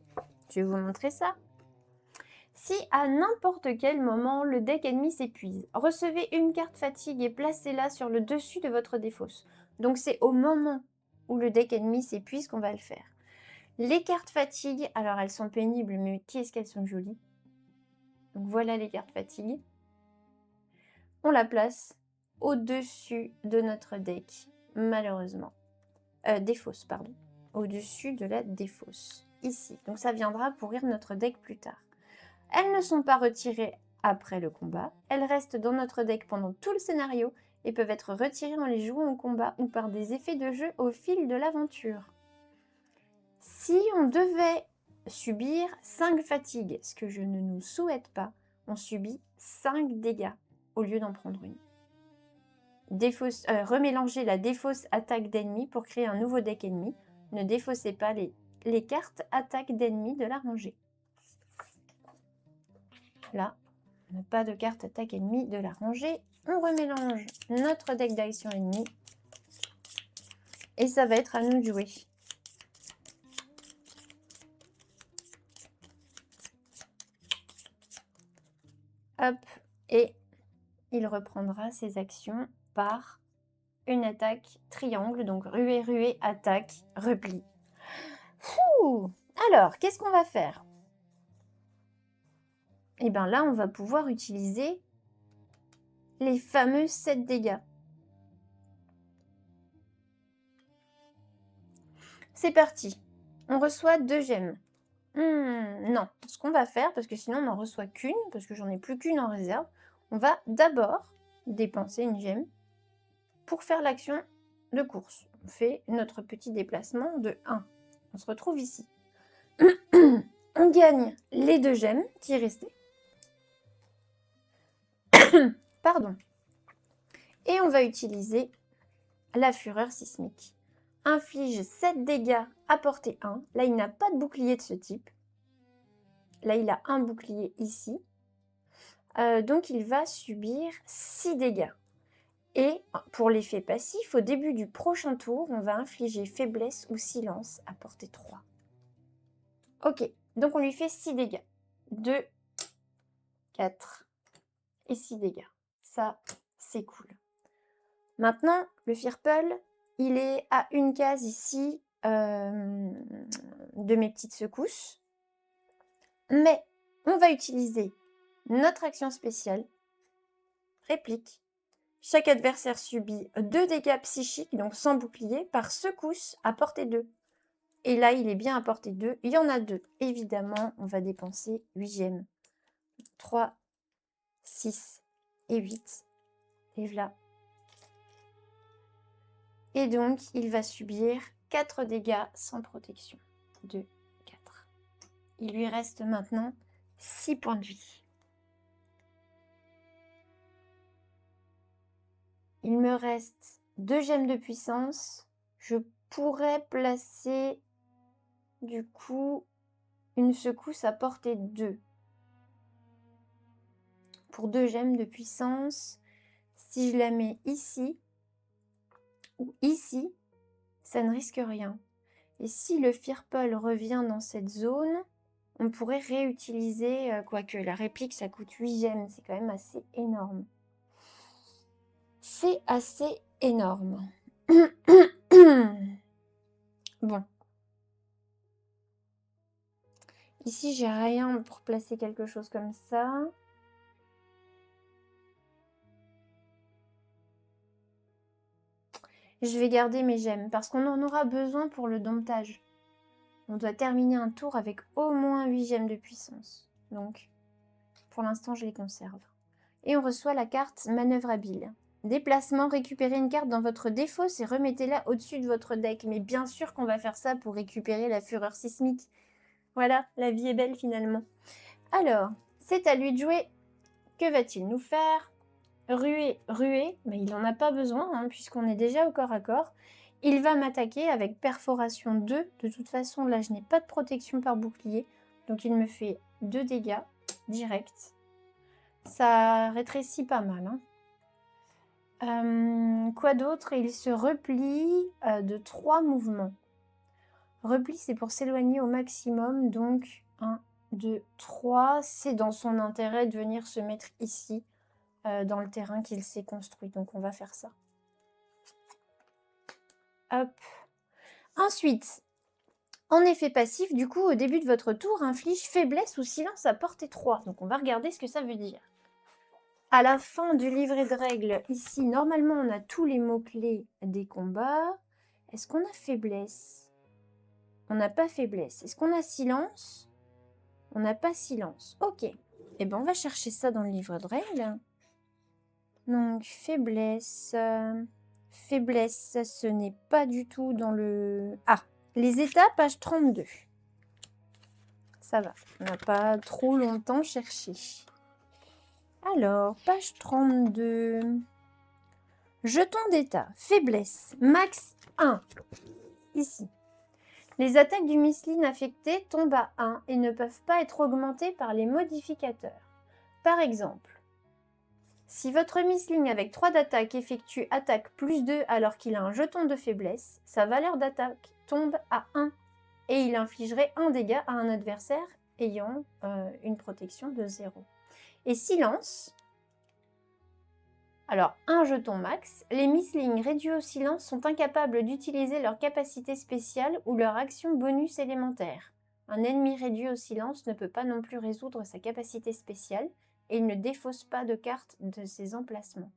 Je vais vous montrer ça. Si à n'importe quel moment le deck ennemi s'épuise, recevez une carte fatigue et placez-la sur le dessus de votre défausse. Donc c'est au moment où le deck ennemi s'épuise qu'on va le faire. Les cartes fatigue, alors elles sont pénibles, mais qu'est-ce qu'elles sont jolies. Donc voilà les cartes fatigue. On la place au-dessus de notre deck, malheureusement. Défausse, pardon. Au-dessus de la défausse, ici. Donc ça viendra pourrir notre deck plus tard. Elles ne sont pas retirées après le combat. Elles restent dans notre deck pendant tout le scénario et peuvent être retirées en les jouant au combat ou par des effets de jeu au fil de l'aventure. Si on devait subir 5 fatigues, ce que je ne nous souhaite pas, on subit 5 dégâts au lieu d'en prendre une. Remélanger la défausse attaque d'ennemi pour créer un nouveau deck ennemi. Ne défaussez pas les cartes attaque d'ennemi de la rangée. Là, on n'a pas de carte attaque ennemi de la rangée. On remélange notre deck d'action ennemi. Et ça va être à nous de jouer. Hop, et il reprendra ses actions par une attaque triangle. Donc ruée, ruée, attaque, repli. Ouh. Alors, qu'est-ce qu'on va faire? Et bien là, on va pouvoir utiliser les fameux 7 dégâts. C'est parti. On reçoit 2 gemmes. Non, ce qu'on va faire, parce que sinon on n'en reçoit qu'une, parce que j'en ai plus qu'une en réserve, on va d'abord dépenser une gemme pour faire l'action de course. On fait notre petit déplacement de 1. On se retrouve ici. On gagne les 2 gemmes qui restaient. Pardon. Et on va utiliser la fureur sismique. Inflige 7 dégâts à portée 1. Là, il n'a pas de bouclier de ce type. Là, il a un bouclier ici. Donc, il va subir 6 dégâts. Et pour l'effet passif, au début du prochain tour, on va infliger faiblesse ou silence à portée 3. Ok, donc on lui fait 6 dégâts. 2, 4 et 6 dégâts. Ça, c'est cool. Maintenant, le Firpal, il est à une case ici de mes petites secousses. Mais on va utiliser notre action spéciale, réplique. Chaque adversaire subit 2 dégâts psychiques, donc sans bouclier, par secousse à portée 2. Et là, il est bien à portée 2. Il y en a 2. Évidemment, on va dépenser 8 gemmes 3, 6 et 8. Et voilà. Et donc, il va subir 4 dégâts sans protection. 2, 4. Il lui reste maintenant 6 points de vie. Il me reste 2 gemmes de puissance. Je pourrais placer, du coup, une secousse à portée 2. Pour 2 gemmes de puissance, si je la mets ici ou ici, ça ne risque rien. Et si le Firpole revient dans cette zone, on pourrait réutiliser, quoique la réplique ça coûte 8 gemmes, c'est quand même assez énorme. C'est assez énorme. Bon. Ici, j'ai rien pour placer quelque chose comme ça. Je vais garder mes gemmes parce qu'on en aura besoin pour le domptage. On doit terminer un tour avec au moins 8 gemmes de puissance. Donc, pour l'instant, je les conserve. Et on reçoit la carte manœuvre habile. Déplacement, récupérez une carte dans votre défausse et remettez-la au-dessus de votre deck. Mais bien sûr qu'on va faire ça pour récupérer la fureur sismique. Voilà, la vie est belle finalement. Alors, c'est à lui de jouer. Que va-t-il nous faire? Ruer, mais il n'en a pas besoin, hein, puisqu'on est déjà au corps à corps. Il va m'attaquer avec perforation 2. De toute façon, là, je n'ai pas de protection par bouclier. Donc, il me fait 2 dégâts direct. Ça rétrécit pas mal. Hein. Quoi d'autre? Il se replie de 3 mouvements. Repli, c'est pour s'éloigner au maximum. Donc, 1, 2, 3. C'est dans son intérêt de venir se mettre ici. Dans le terrain qu'il s'est construit. Donc, on va faire ça. Hop. Ensuite, en effet passif, du coup, au début de votre tour, inflige faiblesse ou silence à portée 3. Donc, on va regarder ce que ça veut dire. À la fin du livret de règles, ici, normalement, on a tous les mots-clés des combats. Est-ce qu'on a faiblesse? On n'a pas faiblesse. Est-ce qu'on a silence? On n'a pas silence. Ok. Eh bien, on va chercher ça dans le livre de règles. Donc, faiblesse. Faiblesse, ce n'est pas du tout dans le... Ah, les états, page 32. Ça va, on n'a pas trop longtemps cherché. Alors, page 32. Jetons d'état. Faiblesse, max 1. Ici. Les attaques du Misline affecté tombent à 1 et ne peuvent pas être augmentées par les modificateurs. Par exemple, si votre Misling avec 3 d'attaque effectue attaque plus 2 alors qu'il a un jeton de faiblesse, sa valeur d'attaque tombe à 1 et il infligerait 1 dégât à un adversaire ayant une protection de 0. Et silence, alors un jeton max, les Mislings réduits au silence sont incapables d'utiliser leur capacité spéciale ou leur action bonus élémentaire. Un ennemi réduit au silence ne peut pas non plus résoudre sa capacité spéciale et il ne défausse pas de carte de ses emplacements.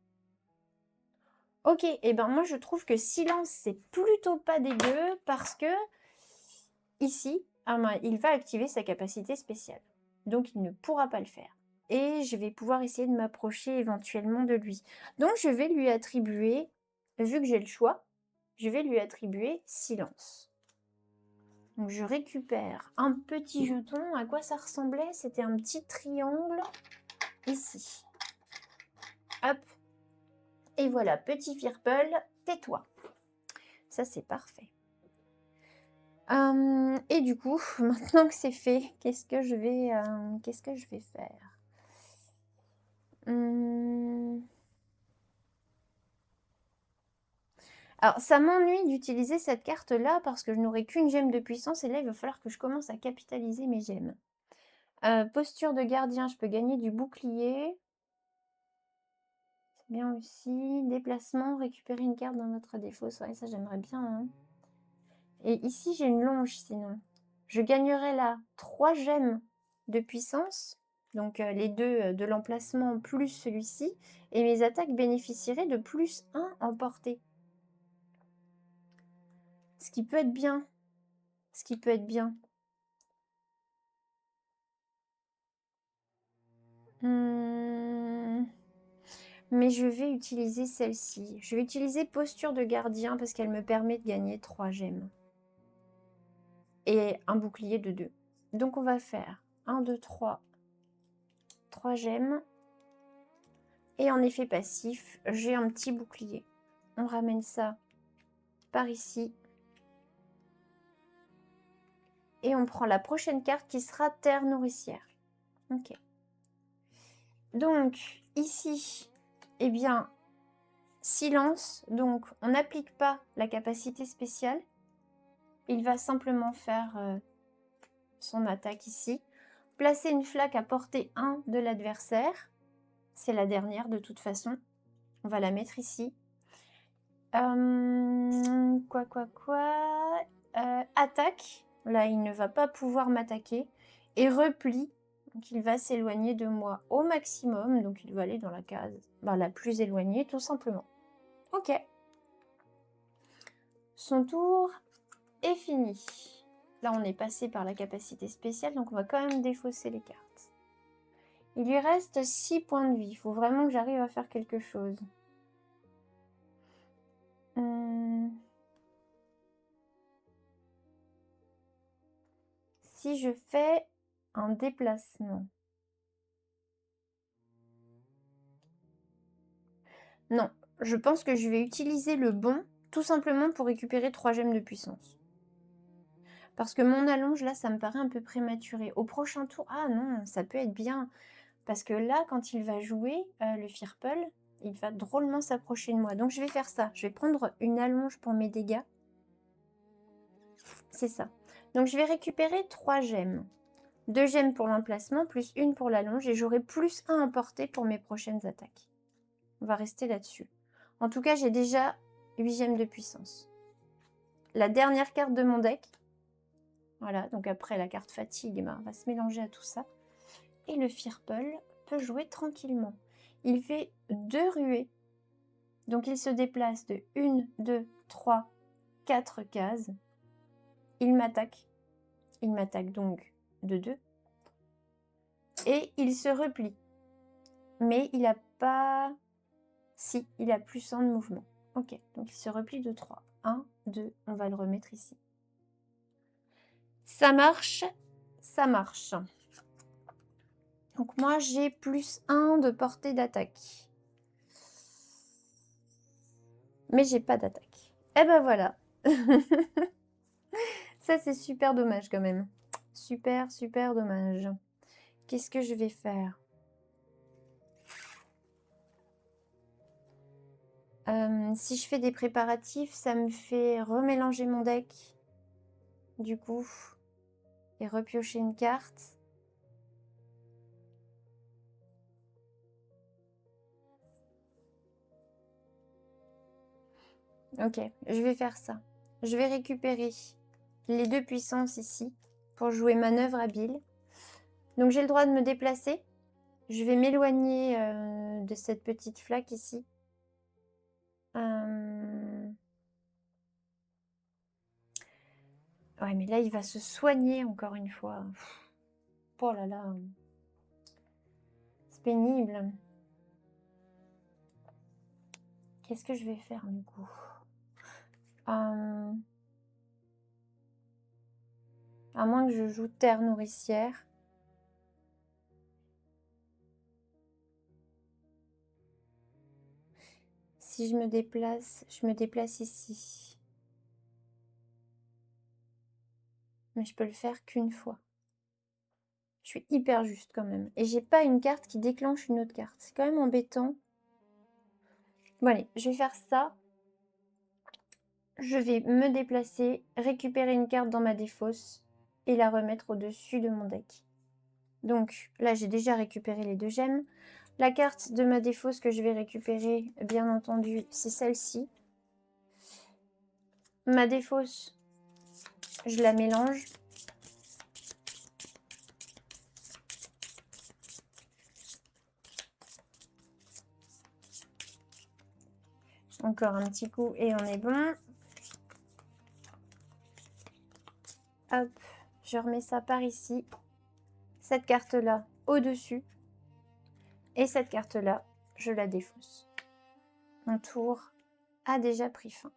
Ok, et ben moi je trouve que silence c'est plutôt pas dégueu parce que ici, il va activer sa capacité spéciale. Donc il ne pourra pas le faire. Et je vais pouvoir essayer de m'approcher éventuellement de lui. Donc je vais lui attribuer, vu que j'ai le choix, je vais lui attribuer silence. Donc je récupère un petit jeton. À quoi ça ressemblait? C'était un petit triangle ici. Hop. Et voilà, petit Firpole, tais-toi. Ça, c'est parfait. Et du coup, maintenant que c'est fait, qu'est-ce que je vais faire? Alors, ça m'ennuie d'utiliser cette carte-là parce que je n'aurai qu'une gemme de puissance et là, il va falloir que je commence à capitaliser mes gemmes. Posture de gardien, je peux gagner du bouclier. C'est bien aussi. Déplacement, récupérer une carte dans notre défaut. C'est vrai, ça, j'aimerais bien. Hein. Et ici, j'ai une longe sinon. Je gagnerais là 3 gemmes de puissance. Donc, les deux de l'emplacement plus celui-ci. Et mes attaques bénéficieraient de plus 1 en portée. Ce qui peut être bien. Ce qui peut être bien. Mais je vais utiliser celle-ci. Je vais utiliser posture de gardien parce qu'elle me permet de gagner 3 gemmes. Et un bouclier de 2. Donc on va faire 1, 2, 3. 3 gemmes. Et en effet passif, j'ai un petit bouclier. On ramène ça par ici. Et on prend la prochaine carte qui sera terre nourricière. Ok. Donc ici, eh bien, silence. Donc on n'applique pas la capacité spéciale. Il va simplement faire son attaque ici. Placer une flaque à portée 1 de l'adversaire. C'est la dernière de toute façon. On va la mettre ici. Attaque. Là, il ne va pas pouvoir m'attaquer. Et repli. Donc, il va s'éloigner de moi au maximum. Donc, il va aller dans la case la plus éloignée, tout simplement. Ok. Son tour est fini. Là, on est passé par la capacité spéciale. Donc, on va quand même défausser les cartes. Il lui reste 6 points de vie. Il faut vraiment que j'arrive à faire quelque chose. Si je fais un déplacement. Non, je pense que je vais utiliser le bon, tout simplement pour récupérer 3 gemmes de puissance. Parce que mon allonge, là, ça me paraît un peu prématuré. Au prochain tour, ah non, ça peut être bien. Parce que là, quand il va jouer, le Firple, il va drôlement s'approcher de moi. Donc je vais faire ça. Je vais prendre une allonge pour mes dégâts. C'est ça. Donc je vais récupérer 3 gemmes. 2 gemmes pour l'emplacement, plus 1 pour l'allonge. Et j'aurai plus 1 à porter pour mes prochaines attaques. On va rester là-dessus. En tout cas, j'ai déjà 8 gemmes de puissance. La dernière carte de mon deck. Voilà, donc après la carte fatigue, va se mélanger à tout ça. Et le Firple peut jouer tranquillement. Il fait 2 ruées. Donc il se déplace de 1, 2, 3, 4 cases. Il m'attaque. Il m'attaque donc de 2. Et il se replie. Mais il n'a pas... Si, il a plus 1 de mouvement. Ok, donc il se replie de 3. 1, 2, on va le remettre ici. Ça marche, ça marche. Donc moi, j'ai plus 1 de portée d'attaque. Mais j'ai pas d'attaque. Et ben voilà. Ça, c'est super dommage quand même. Super, super dommage. Qu'est-ce que je vais faire? Si je fais des préparatifs, ça me fait remélanger mon deck. Du coup. Et repiocher une carte. Ok, je vais faire ça. Je vais récupérer les 2 puissances ici pour jouer manœuvre habile. Donc j'ai le droit de me déplacer. Je vais m'éloigner de cette petite flaque ici. Ouais, mais là, il va se soigner encore une fois. Oh là là. C'est pénible. Qu'est-ce que je vais faire du coup? À moins que je joue terre nourricière. Si je me déplace ici. Mais je peux le faire qu'une fois. Je suis hyper juste quand même. Et j'ai pas une carte qui déclenche une autre carte. C'est quand même embêtant. Bon allez, je vais faire ça. Je vais me déplacer, récupérer une carte dans ma défausse et la remettre au-dessus de mon deck. Donc là, j'ai déjà récupéré les 2 gemmes. La carte de ma défausse que je vais récupérer, bien entendu, c'est celle-ci. Ma défausse, je la mélange. Encore un petit coup et on est bon. Hop, je remets ça par ici. Cette carte-là au-dessus. Et cette carte-là, je la défausse. Mon tour a déjà pris fin.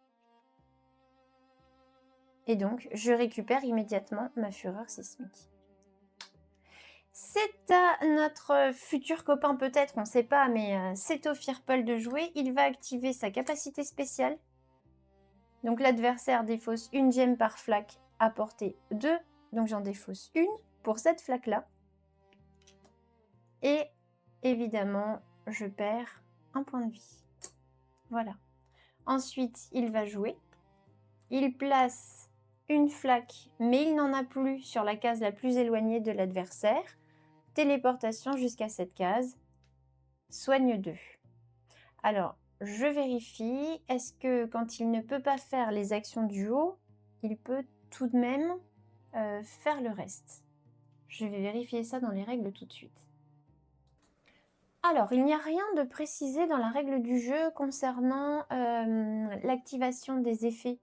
Et donc, je récupère immédiatement ma fureur sismique. C'est à notre futur copain peut-être, on ne sait pas, mais c'est au Firpol de jouer. Il va activer sa capacité spéciale. Donc l'adversaire défausse une gemme par flaque à portée 2. Donc j'en défausse une pour cette flaque-là. Et évidemment, je perds un point de vie. Voilà. Ensuite, il va jouer. Il place une flaque, mais il n'en a plus sur la case la plus éloignée de l'adversaire. Téléportation jusqu'à cette case. Soigne 2. Alors, je vérifie. Est-ce que quand il ne peut pas faire les actions du haut, il peut tout de même faire le reste? Je vais vérifier ça dans les règles tout de suite. Alors, il n'y a rien de précisé dans la règle du jeu concernant l'activation des effets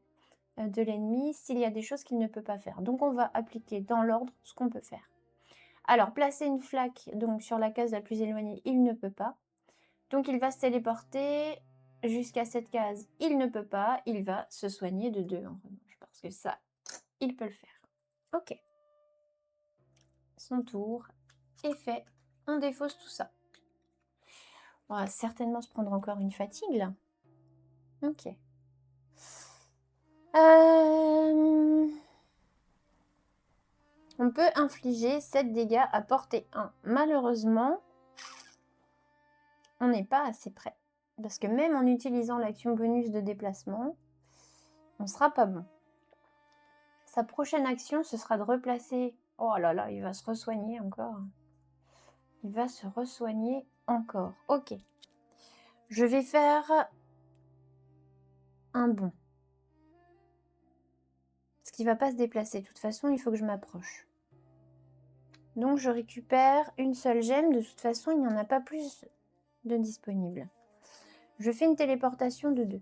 de l'ennemi s'il y a des choses qu'il ne peut pas faire. Donc, on va appliquer dans l'ordre ce qu'on peut faire. Alors, placer une flaque donc, sur la case la plus éloignée, il ne peut pas. Donc, il va se téléporter jusqu'à cette case. Il ne peut pas. Il va se soigner de 2 en revanche. Parce que ça, il peut le faire. Ok. Son tour est fait. On défausse tout ça. On va certainement se prendre encore une fatigue, là. Ok. On peut infliger 7 dégâts à portée 1. Malheureusement, on n'est pas assez près. Parce que même en utilisant l'action bonus de déplacement, on ne sera pas bon. Sa prochaine action, ce sera de replacer... Oh là là, il va se re-soigner encore. Il va se re-soigner encore. Ok. Je vais faire un bond. Parce qu'il ne va pas se déplacer. De toute façon, il faut que je m'approche. Donc, je récupère une seule gemme. De toute façon, il n'y en a pas plus de disponible. Je fais une téléportation de 2.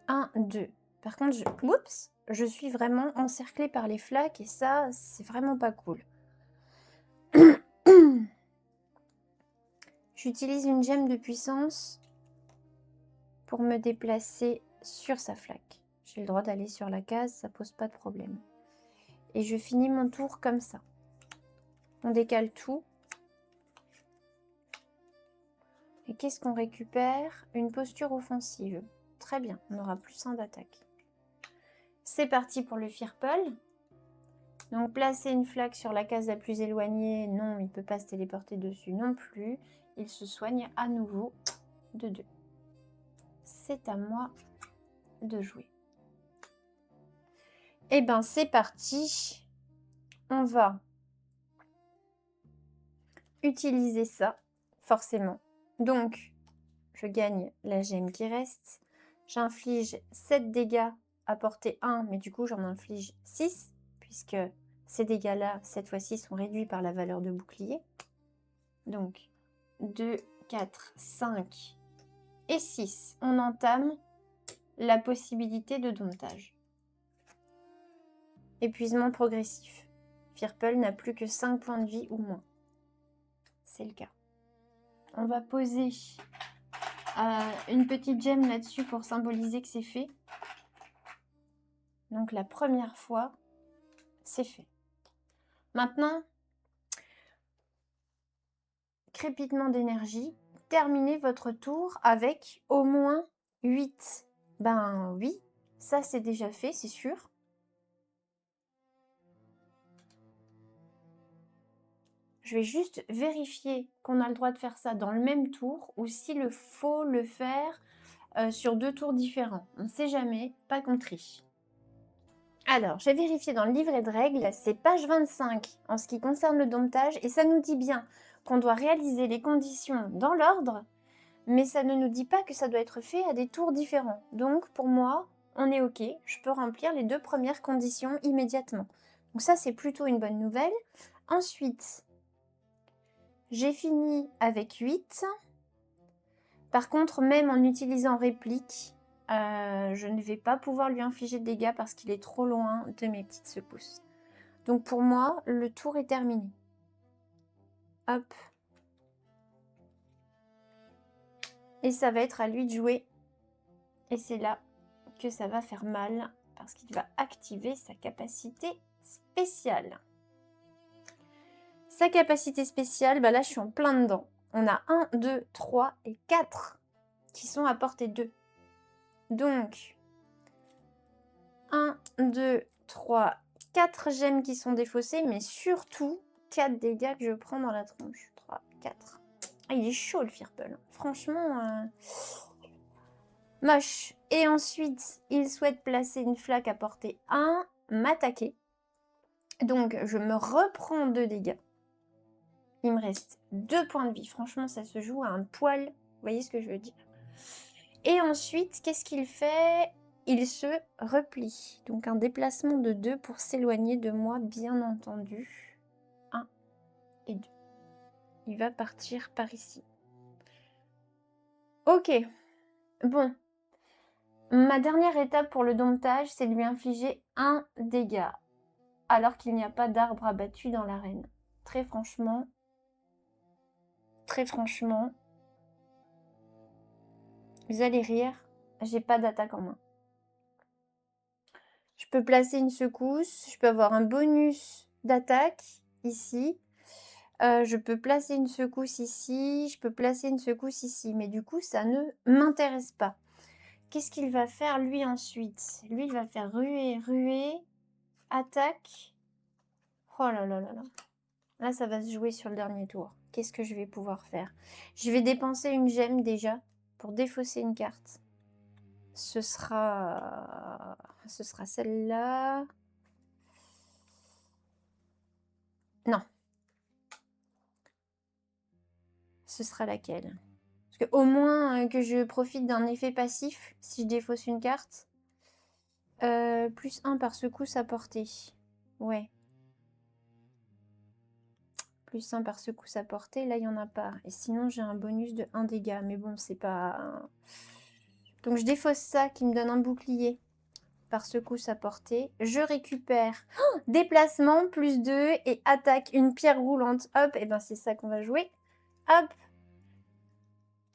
1, 2. Par contre, oups, je suis vraiment encerclée par les flaques et ça, c'est vraiment pas cool. J'utilise une gemme de puissance pour me déplacer sur sa flaque. J'ai le droit d'aller sur la case, ça pose pas de problème. Et je finis mon tour comme ça. On décale tout. Et qu'est-ce qu'on récupère? Une posture offensive. Très bien, on aura plus 1 d'attaque. C'est parti pour le Firpol. Donc placer une flaque sur la case la plus éloignée, non, il ne peut pas se téléporter dessus non plus. Il se soigne à nouveau de 2. C'est à moi de jouer. Eh ben c'est parti. On va utiliser ça, forcément. Donc, je gagne la gemme qui reste. J'inflige 7 dégâts à portée 1, mais du coup j'en inflige 6, puisque ces dégâts-là, cette fois-ci, sont réduits par la valeur de bouclier. Donc, 2, 4, 5 et 6. On entame la possibilité de domptage. Épuisement progressif. Firpol n'a plus que 5 points de vie ou moins. C'est le cas. On va poser une petite gemme là-dessus pour symboliser que c'est fait. Donc la première fois, c'est fait. Maintenant, crépitement d'énergie. Terminez votre tour avec au moins 8. Ben oui, ça c'est déjà fait, c'est sûr. Je vais juste vérifier qu'on a le droit de faire ça dans le même tour ou s'il faut le faire sur 2 tours différents. On ne sait jamais, pas qu'on triche. Alors, j'ai vérifié dans le livret de règles, c'est page 25 en ce qui concerne le domptage et ça nous dit bien qu'on doit réaliser les conditions dans l'ordre, mais ça ne nous dit pas que ça doit être fait à des tours différents. Donc, pour moi, on est OK, je peux remplir les 2 premières conditions immédiatement. Donc ça, c'est plutôt une bonne nouvelle. Ensuite, j'ai fini avec 8. Par contre, même en utilisant réplique, je ne vais pas pouvoir lui infliger de dégâts parce qu'il est trop loin de mes petites secousses. Donc pour moi, le tour est terminé. Hop, Et ça va être à lui de jouer. Et c'est là que ça va faire mal, parce qu'il va activer sa capacité spéciale. Sa capacité spéciale, bah là je suis en plein dedans. On a 1, 2, 3 et 4 qui sont à portée 2. Donc, 1, 2, 3, 4 gemmes qui sont défaussées, mais surtout 4 dégâts que je prends dans la tronche. 3, 4. Ah, il est chaud le Firple. Franchement, moche. Et ensuite, il souhaite placer une flaque à portée 1, m'attaquer. Donc, je me reprends 2 dégâts. Il me reste 2 points de vie. Franchement, ça se joue à un poil. Vous voyez ce que je veux dire? Et ensuite, qu'est-ce qu'il fait? Il se replie. Donc, un déplacement de 2 pour s'éloigner de moi, bien entendu. 1 et 2. Il va partir par ici. Ok. Bon. Ma dernière étape pour le domptage, c'est de lui infliger 1 dégât. Alors qu'il n'y a pas d'arbre abattu dans l'arène. Très franchement, vous allez rire, j'ai pas d'attaque en main. Je peux placer une secousse, je peux avoir un bonus d'attaque ici. Je peux placer une secousse ici, je peux placer une secousse ici. Mais du coup, ça ne m'intéresse pas. Qu'est-ce qu'il va faire lui ensuite? Lui, il va faire ruer, attaque. Oh là là là là. Là, ça va se jouer sur le dernier tour. Qu'est-ce que je vais pouvoir faire? Je vais dépenser une gemme déjà pour défausser une carte. Ce sera celle-là. Non. Ce sera laquelle? Parce qu'au moins que je profite d'un effet passif si je défausse une carte. Plus 1 par secousse à portée. Ouais. Plus 1 par secousse à portée. Là, il n'y en a pas. Et sinon, j'ai un bonus de 1 dégât. Mais bon, c'est pas... Donc, je défausse ça qui me donne un bouclier par secousse à portée. Je récupère déplacement, plus 2 et attaque une pierre roulante. Hop, et ben c'est ça qu'on va jouer. Hop.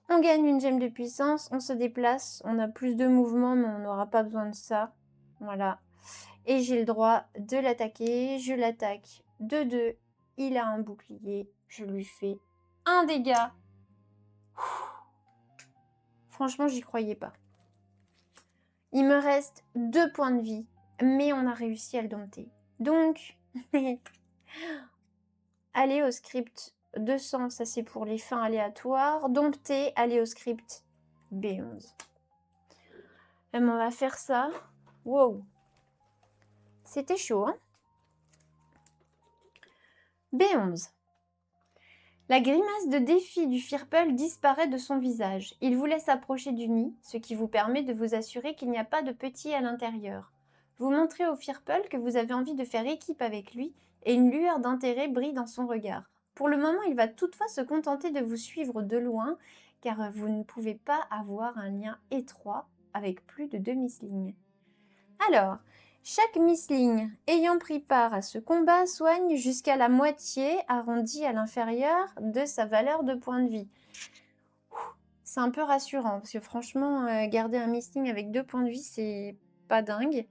On gagne une gemme de puissance, on se déplace, on a plus de mouvement, mais on n'aura pas besoin de ça. Voilà. Et j'ai le droit de l'attaquer. Je l'attaque de 2. Il a un bouclier. Je lui fais 1 dégât. Franchement, j'y croyais pas. Il me reste 2 points de vie, mais on a réussi à le dompter. Donc, allez au script 200, ça c'est pour les fins aléatoires. Dompter, allez au script B11. Et on va faire ça. Wow. C'était chaud, hein? B11. La grimace de défi du Firple disparaît de son visage. Il vous laisse approcher du nid, ce qui vous permet de vous assurer qu'il n'y a pas de petit à l'intérieur. Vous montrez au Firple que vous avez envie de faire équipe avec lui et une lueur d'intérêt brille dans son regard. Pour le moment, il va toutefois se contenter de vous suivre de loin, car vous ne pouvez pas avoir un lien étroit avec plus de 2 Mistling. Alors, chaque Mistling ayant pris part à ce combat soigne jusqu'à la moitié, arrondie à l'inférieur, de sa valeur de points de vie. C'est un peu rassurant, parce que franchement, garder un Mistling avec 2 points de vie, c'est pas dingue.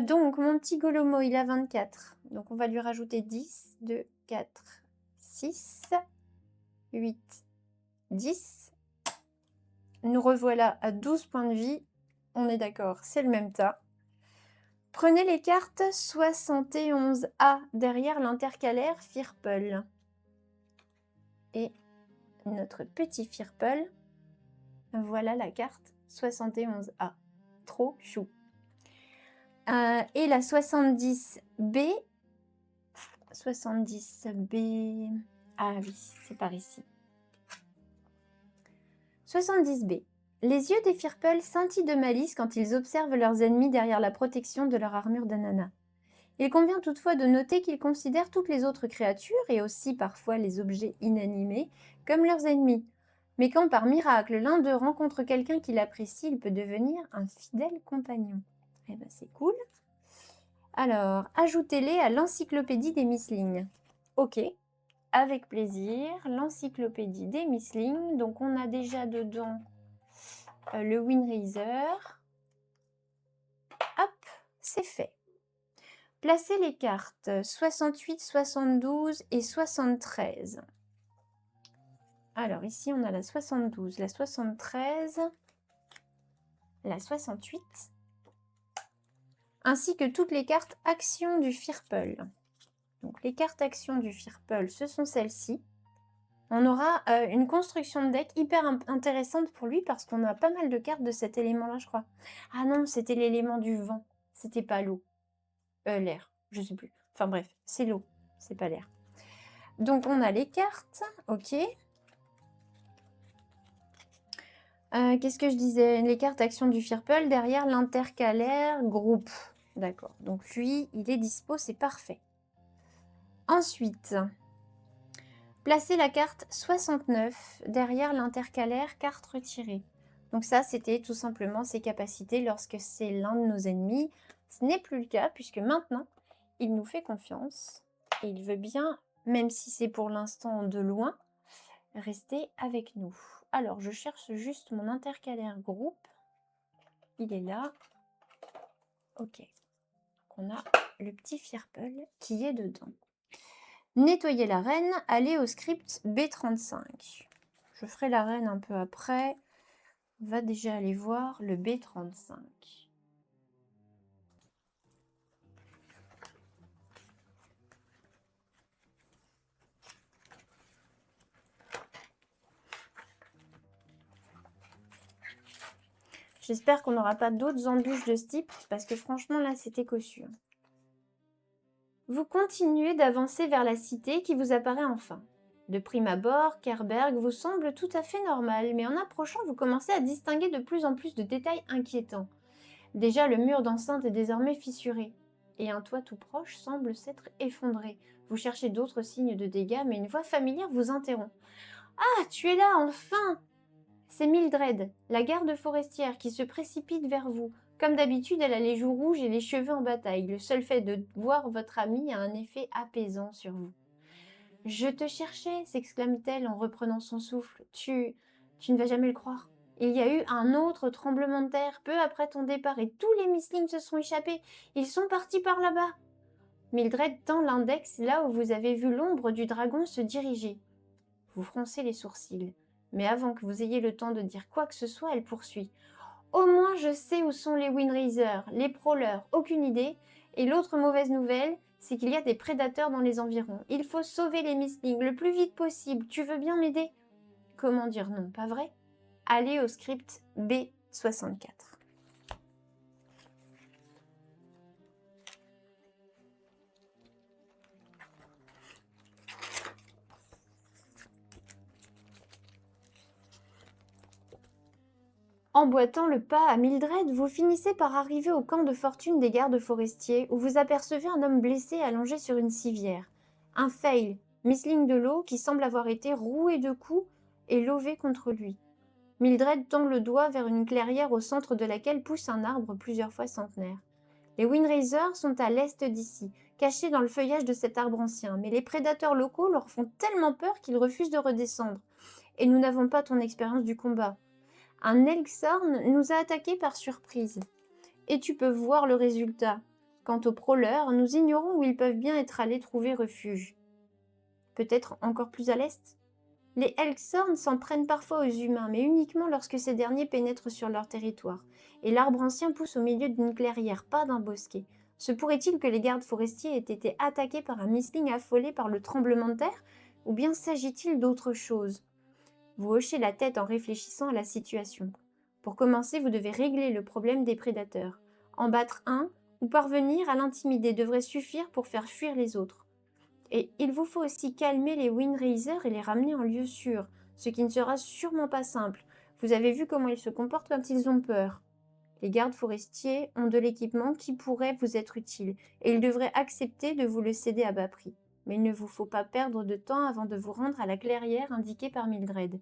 Donc, mon petit Golomo, il a 24. Donc, on va lui rajouter 10, 2, 4, 6, 8, 10. Nous revoilà à 12 points de vie. On est d'accord, c'est le même tas. Prenez les cartes 71A derrière l'intercalaire Firple. Et notre petit Firple, voilà la carte 71A. Trop chou. Et la 70B. 70B. Ah oui, c'est par ici. 70B. Les yeux des Firple scintillent de malice quand ils observent leurs ennemis derrière la protection de leur armure d'ananas. Il convient toutefois de noter qu'ils considèrent toutes les autres créatures, et aussi parfois les objets inanimés, comme leurs ennemis. Mais quand par miracle l'un d'eux rencontre quelqu'un qu'il apprécie, il peut devenir un fidèle compagnon. Eh ben c'est cool. Alors, ajoutez-les à l'encyclopédie des Mistling. Ok. avec plaisir. L'encyclopédie des Missling. Donc, on a déjà dedans le Windraiser. Hop, c'est fait. Placez les cartes 68, 72 et 73. Alors, ici, on a la 72, la 73, la 68, ainsi que toutes les cartes actions du Firple. Donc, les cartes actions du Firple, ce sont celles-ci. On aura une construction de deck hyper intéressante pour lui parce qu'on a pas mal de cartes de cet élément-là, je crois. Ah non, c'était l'élément du vent. C'était pas l'eau. L'air, je sais plus. Enfin bref, c'est l'eau, c'est pas l'air. Donc, on a les cartes, ok. Qu'est-ce que je disais? Les cartes actions du Firple derrière l'intercalaire groupe. D'accord. Donc lui, il est dispo, c'est parfait. Ensuite, placez la carte 69 derrière l'intercalaire carte retirée. Donc ça, c'était tout simplement ses capacités lorsque c'est l'un de nos ennemis. Ce n'est plus le cas puisque maintenant, il nous fait confiance et il veut bien, même si c'est pour l'instant de loin, rester avec nous. Alors, je cherche juste mon intercalaire groupe. Il est là. Ok. On a le petit Firple qui est dedans. Nettoyer l'arène, aller au script B35. Je ferai l'arène un peu après. On va déjà aller voir le B35. J'espère qu'on n'aura pas d'autres embûches de ce type, parce que franchement, là, c'était cossu. Vous continuez d'avancer vers la cité qui vous apparaît enfin. De prime abord, Kerberg vous semble tout à fait normal, mais en approchant, vous commencez à distinguer de plus en plus de détails inquiétants. Déjà, le mur d'enceinte est désormais fissuré, et un toit tout proche semble s'être effondré. Vous cherchez d'autres signes de dégâts, mais une voix familière vous interrompt. « Ah, tu es là, enfin !» C'est Mildred, la garde forestière, qui se précipite vers vous. Comme d'habitude, elle a les joues rouges et les cheveux en bataille. Le seul fait de voir votre amie a un effet apaisant sur vous. « Je te cherchais !» s'exclame-t-elle en reprenant son souffle. « Tu ne vas jamais le croire. Il y a eu un autre tremblement de terre peu après ton départ et tous les Missling se sont échappés. Ils sont partis par là-bas. » Mildred tend l'index là où vous avez vu l'ombre du dragon se diriger. Vous froncez les sourcils. Mais avant que vous ayez le temps de dire quoi que ce soit, elle poursuit. « Au moins, je sais où sont les Windraisers, les Prowlers, aucune idée. Et l'autre mauvaise nouvelle, c'est qu'il y a des prédateurs dans les environs. Il faut sauver les Missling le plus vite possible. Tu veux bien m'aider ?» Comment dire non, pas vrai? Allez au script B64. Emboîtant le pas à Mildred, vous finissez par arriver au camp de fortune des gardes forestiers où vous apercevez un homme blessé allongé sur une civière. Un fail, Missling de l'eau, qui semble avoir été roué de coups et lové contre lui. Mildred tend le doigt vers une clairière au centre de laquelle pousse un arbre plusieurs fois centenaire. Les Windraisers sont à l'est d'ici, cachés dans le feuillage de cet arbre ancien, mais les prédateurs locaux leur font tellement peur qu'ils refusent de redescendre. Et nous n'avons pas ton expérience du combat. Un Elgsorn nous a attaqués par surprise. Et tu peux voir le résultat. Quant aux Prowlers, nous ignorons où ils peuvent bien être allés trouver refuge. Peut-être encore plus à l'est? Les Elgsorn s'en prennent parfois aux humains, mais uniquement lorsque ces derniers pénètrent sur leur territoire. Et l'arbre ancien pousse au milieu d'une clairière, pas d'un bosquet. Se pourrait-il que les gardes forestiers aient été attaqués par un Missling affolé par le tremblement de terre? Ou bien s'agit-il d'autre chose? Vous hochez la tête en réfléchissant à la situation. Pour commencer, vous devez régler le problème des prédateurs. En battre un ou parvenir à l'intimider devrait suffire pour faire fuir les autres. Et il vous faut aussi calmer les Windraisers et les ramener en lieu sûr, ce qui ne sera sûrement pas simple. Vous avez vu comment ils se comportent quand ils ont peur. Les gardes forestiers ont de l'équipement qui pourrait vous être utile, et ils devraient accepter de vous le céder à bas prix. Mais il ne vous faut pas perdre de temps avant de vous rendre à la clairière indiquée par Mildred.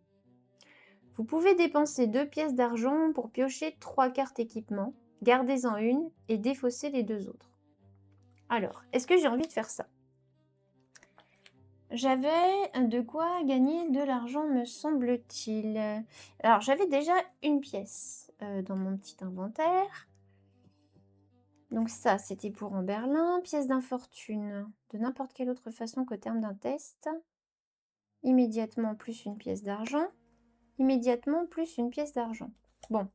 Vous pouvez dépenser 2 pièces d'argent pour piocher 3 cartes équipement, gardez-en une et défaussez les 2 autres. Alors, est-ce que j'ai envie de faire ça? J'avais de quoi gagner de l'argent, me semble-t-il. Alors, j'avais déjà une pièce dans mon petit inventaire. Donc ça, c'était pour Amberlin. Pièce d'infortune. De n'importe quelle autre façon qu'au terme d'un test. Immédiatement plus une pièce d'argent. Immédiatement plus une pièce d'argent. Bon.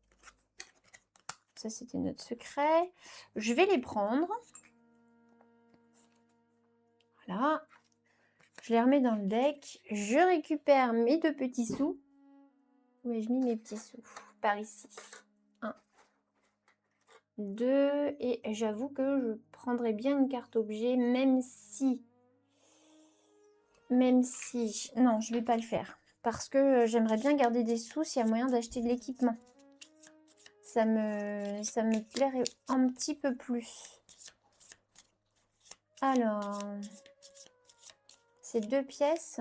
Ça, c'était notre secret. Je vais les prendre. Voilà. Je les remets dans le deck. Je récupère mes 2 petits sous. Où ai-je mis mes petits sous? Par ici. 1, 2. Et j'avoue que je prendrais bien une carte objet, même si... Non, je vais pas le faire. Parce que j'aimerais bien garder des sous s'il y a moyen d'acheter de l'équipement. Ça me plairait un petit peu plus. Alors... Ces 2 pièces...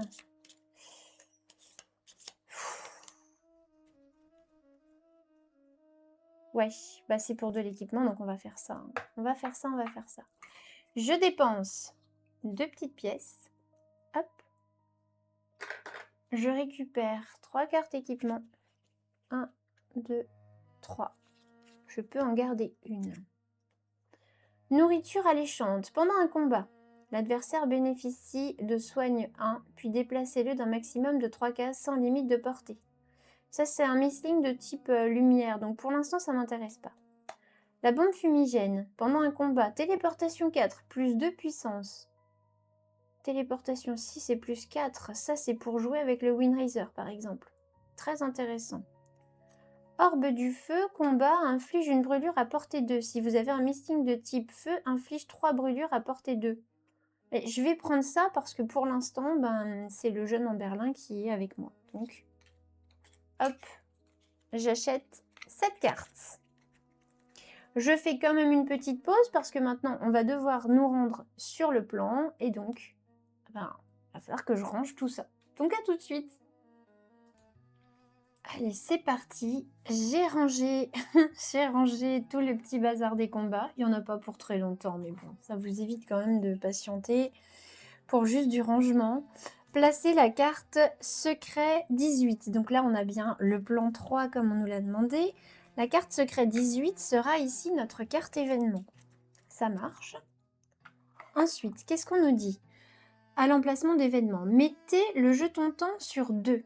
Ouais, bah c'est pour de l'équipement, donc on va faire ça. On va faire ça. Je dépense 2 petites pièces. Hop. Je récupère 3 cartes équipement. 1, 2, 3. Je peux en garder une. Nourriture alléchante. Pendant un combat, l'adversaire bénéficie de soigne 1, puis déplacez-le d'un maximum de 3 cases sans limite de portée. Ça, c'est un misling de type lumière, donc pour l'instant, ça ne m'intéresse pas. La bombe fumigène. Pendant un combat, téléportation 4, plus 2 puissance. Téléportation 6 et plus 4. Ça, c'est pour jouer avec le Windraiser, par exemple. Très intéressant. Orbe du feu, combat, inflige une brûlure à portée 2. Si vous avez un misting de type feu, inflige 3 brûlures à portée 2. Et je vais prendre ça parce que pour l'instant, c'est le jeune Amberlin qui est avec moi. Donc, hop, j'achète cette carte. Je fais quand même une petite pause parce que maintenant, on va devoir nous rendre sur le plan. Et donc, il va falloir que je range tout ça. Donc, à tout de suite. Allez, c'est parti. J'ai rangé tout le petit bazar des combats. Il n'y en a pas pour très longtemps, mais bon, ça vous évite quand même de patienter pour juste du rangement. Placez la carte secret 18. Donc là, on a bien le plan 3 comme on nous l'a demandé. La carte secret 18 sera ici notre carte événement. Ça marche. Ensuite, qu'est-ce qu'on nous dit? À l'emplacement d'événement, mettez le jeton temps sur 2.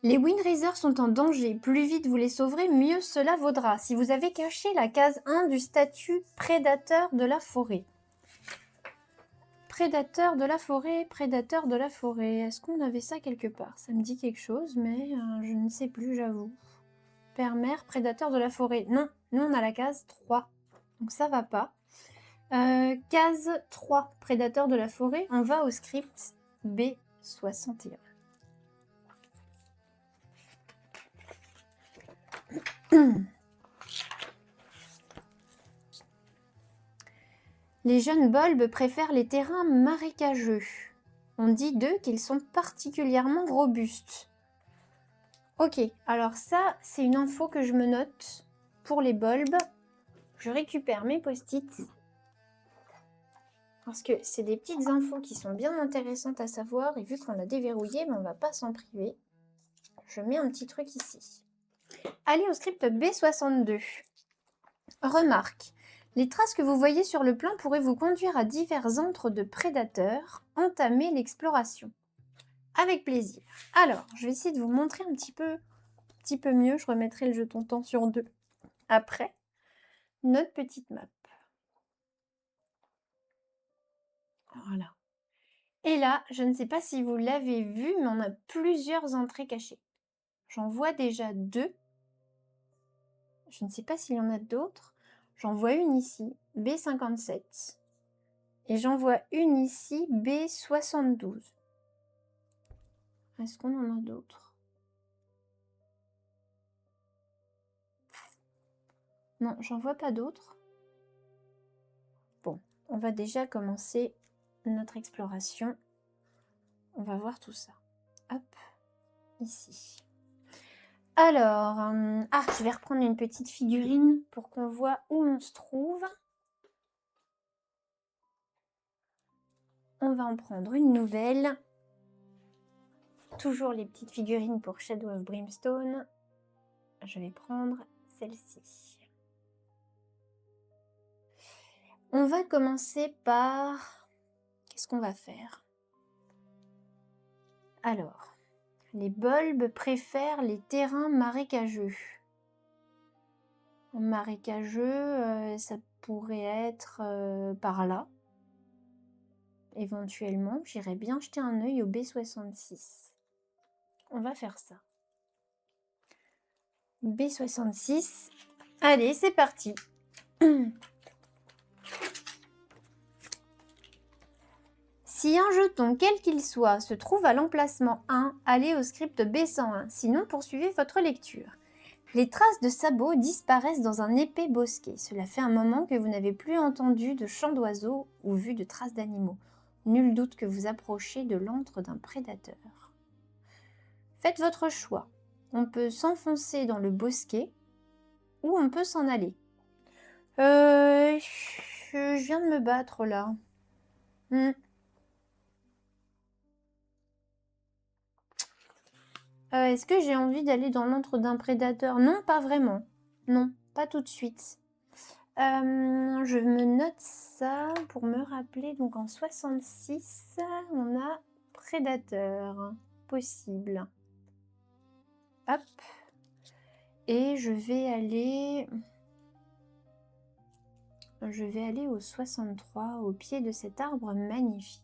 Les Windraisers sont en danger. Plus vite vous les sauverez, mieux cela vaudra. Si vous avez caché la case 1 du statut prédateur de la forêt. Prédateur de la forêt, prédateur de la forêt. Est-ce qu'on avait ça quelque part? Ça me dit quelque chose, mais je ne sais plus, j'avoue. Père-mère, prédateur de la forêt. Non, nous on a la case 3. Donc ça va pas. Case 3, prédateur de la forêt. On va au script B61. Les jeunes bulbes préfèrent les terrains marécageux. On dit d'eux qu'ils sont particulièrement robustes. Ok, alors ça, c'est une info que je me note pour les bulbes. Je récupère mes post-it. Parce que c'est des petites infos qui sont bien intéressantes à savoir. Et vu qu'on l'a déverrouillé, on ne va pas s'en priver. Je mets un petit truc ici. Allez au script B62. Remarque. Les traces que vous voyez sur le plan pourraient vous conduire à divers antres de prédateurs. Entamez l'exploration. Avec plaisir. Alors, je vais essayer de vous montrer un petit peu mieux. Je remettrai le jeton temps sur 2 après notre petite map. Voilà. Et là, je ne sais pas si vous l'avez vu, mais on a plusieurs entrées cachées. J'en vois déjà 2. Je ne sais pas s'il y en a d'autres. J'en vois une ici, B57. Et j'en vois une ici, B72. Est-ce qu'on en a d'autres? Non, j'en vois pas d'autres. Bon, on va déjà commencer notre exploration. On va voir tout ça. Hop, ici. Alors, je vais reprendre une petite figurine pour qu'on voit où on se trouve. On va en prendre une nouvelle. Toujours les petites figurines pour Shadow of Brimstone. Je vais prendre celle-ci. On va commencer par... Qu'est-ce qu'on va faire? Alors, les bulbes préfèrent les terrains marécageux. Marécageux, ça pourrait être par là. Éventuellement, j'irais bien jeter un œil au B66. On va faire ça. B66. Allez, c'est parti. Si un jeton, quel qu'il soit, se trouve à l'emplacement 1, allez au script B101. Sinon, poursuivez votre lecture. Les traces de sabots disparaissent dans un épais bosquet. Cela fait un moment que vous n'avez plus entendu de chant d'oiseaux ou vu de traces d'animaux. Nul doute que vous approchez de l'antre d'un prédateur. Faites votre choix. On peut s'enfoncer dans le bosquet ou on peut s'en aller. Je viens de me battre là. Est-ce que j'ai envie d'aller dans l'antre d'un prédateur? Non, pas vraiment. Non, pas tout de suite. Je me note ça pour me rappeler. Donc en 66, on a prédateur possible. Hop. Et je vais aller au 63, au pied de cet arbre magnifique.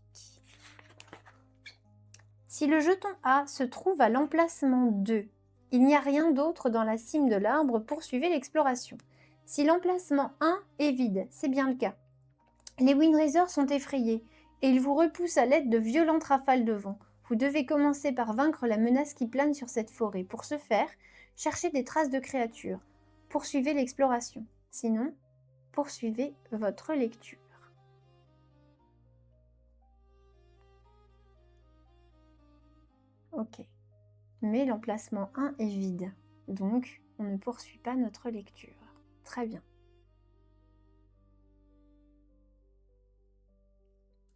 Si le jeton A se trouve à l'emplacement 2, il n'y a rien d'autre dans la cime de l'arbre, poursuivez l'exploration. Si l'emplacement 1 est vide, c'est bien le cas. Les Windrisers sont effrayés et ils vous repoussent à l'aide de violentes rafales de vent. Vous devez commencer par vaincre la menace qui plane sur cette forêt. Pour ce faire, cherchez des traces de créatures. Poursuivez l'exploration. Sinon, poursuivez votre lecture. Ok. Mais l'emplacement 1 est vide. Donc, on ne poursuit pas notre lecture. Très bien.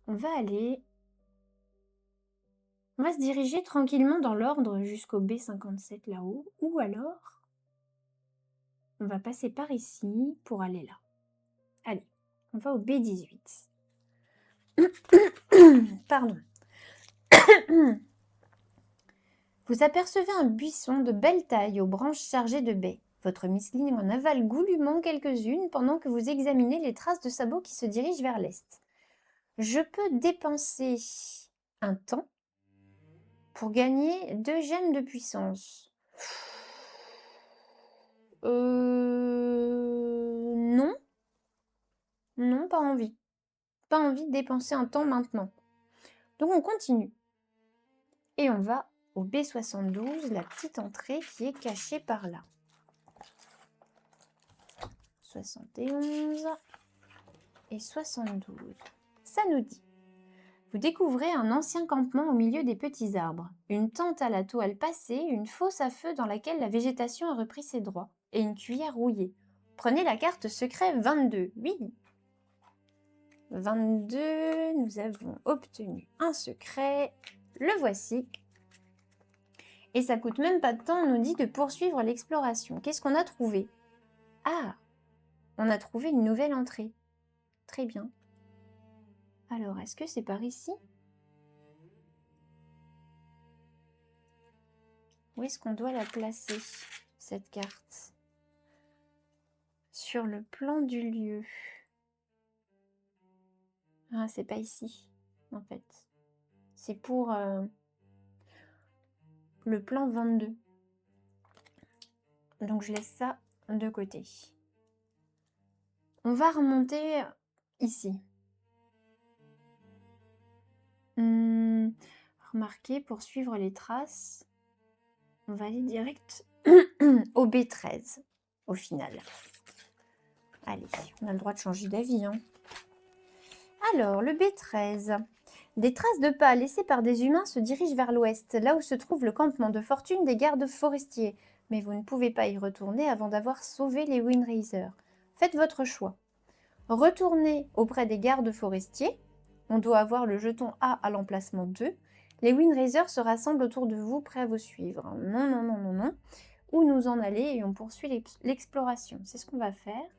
On va se diriger tranquillement dans l'ordre jusqu'au B57 là-haut. Ou alors, on va passer par ici pour aller là. Allez, on va au B18. Pardon. Vous apercevez un buisson de belle taille aux branches chargées de baies. Votre Missling en avale goulûment quelques-unes pendant que vous examinez les traces de sabots qui se dirigent vers l'est. Je peux dépenser un temps pour gagner 2 gemmes de puissance. Non. Non, pas envie. Pas envie de dépenser un temps maintenant. Donc on continue. Et on va au B72, la petite entrée qui est cachée par là. 71 et 72. Ça nous dit: vous découvrez un ancien campement au milieu des petits arbres, une tente à la toile passée, une fosse à feu dans laquelle la végétation a repris ses droits, et une cuillère rouillée. Prenez la carte secret 22. Oui. 22, nous avons obtenu un secret. Le voici. Et ça coûte même pas de temps, on nous dit de poursuivre l'exploration. Qu'est-ce qu'on a trouvé? Ah, on a trouvé une nouvelle entrée. Très bien. Alors, est-ce que c'est par ici? Où est-ce qu'on doit la placer, cette carte? Sur le plan du lieu. Ah, c'est pas ici, en fait. C'est pour le plan 22. Donc, je laisse ça de côté. On va remonter ici. Remarquez, pour suivre les traces, on va aller direct au B13, au final. Allez, on a le droit de changer d'avis. Hein. Alors, le B13. Des traces de pas laissées par des humains se dirigent vers l'ouest, là où se trouve le campement de fortune des gardes forestiers. Mais vous ne pouvez pas y retourner avant d'avoir sauvé les Windrisers. Faites votre choix. Retournez auprès des gardes forestiers On doit avoir le jeton A à l'emplacement 2. Les Windraisers se rassemblent autour de vous, prêts à vous suivre. Non, non, non, non, non. Où nous en aller et on poursuit l'exploration. C'est ce qu'on va faire.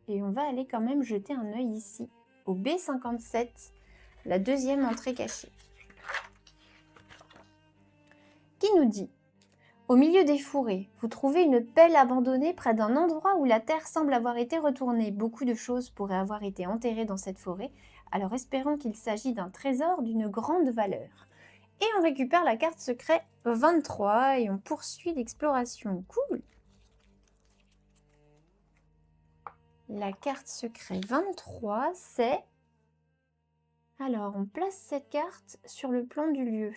Et on va aller quand même jeter un œil ici, au B57, la deuxième entrée cachée. Qui nous dit: au milieu des fourrés, vous trouvez une pelle abandonnée près d'un endroit où la terre semble avoir été retournée. Beaucoup de choses pourraient avoir été enterrées dans cette forêt, alors espérons qu'il s'agit d'un trésor d'une grande valeur. Et on récupère la carte secret 23 et on poursuit l'exploration. Cool! La carte secret 23, c'est... Alors, on place cette carte sur le plan du lieu.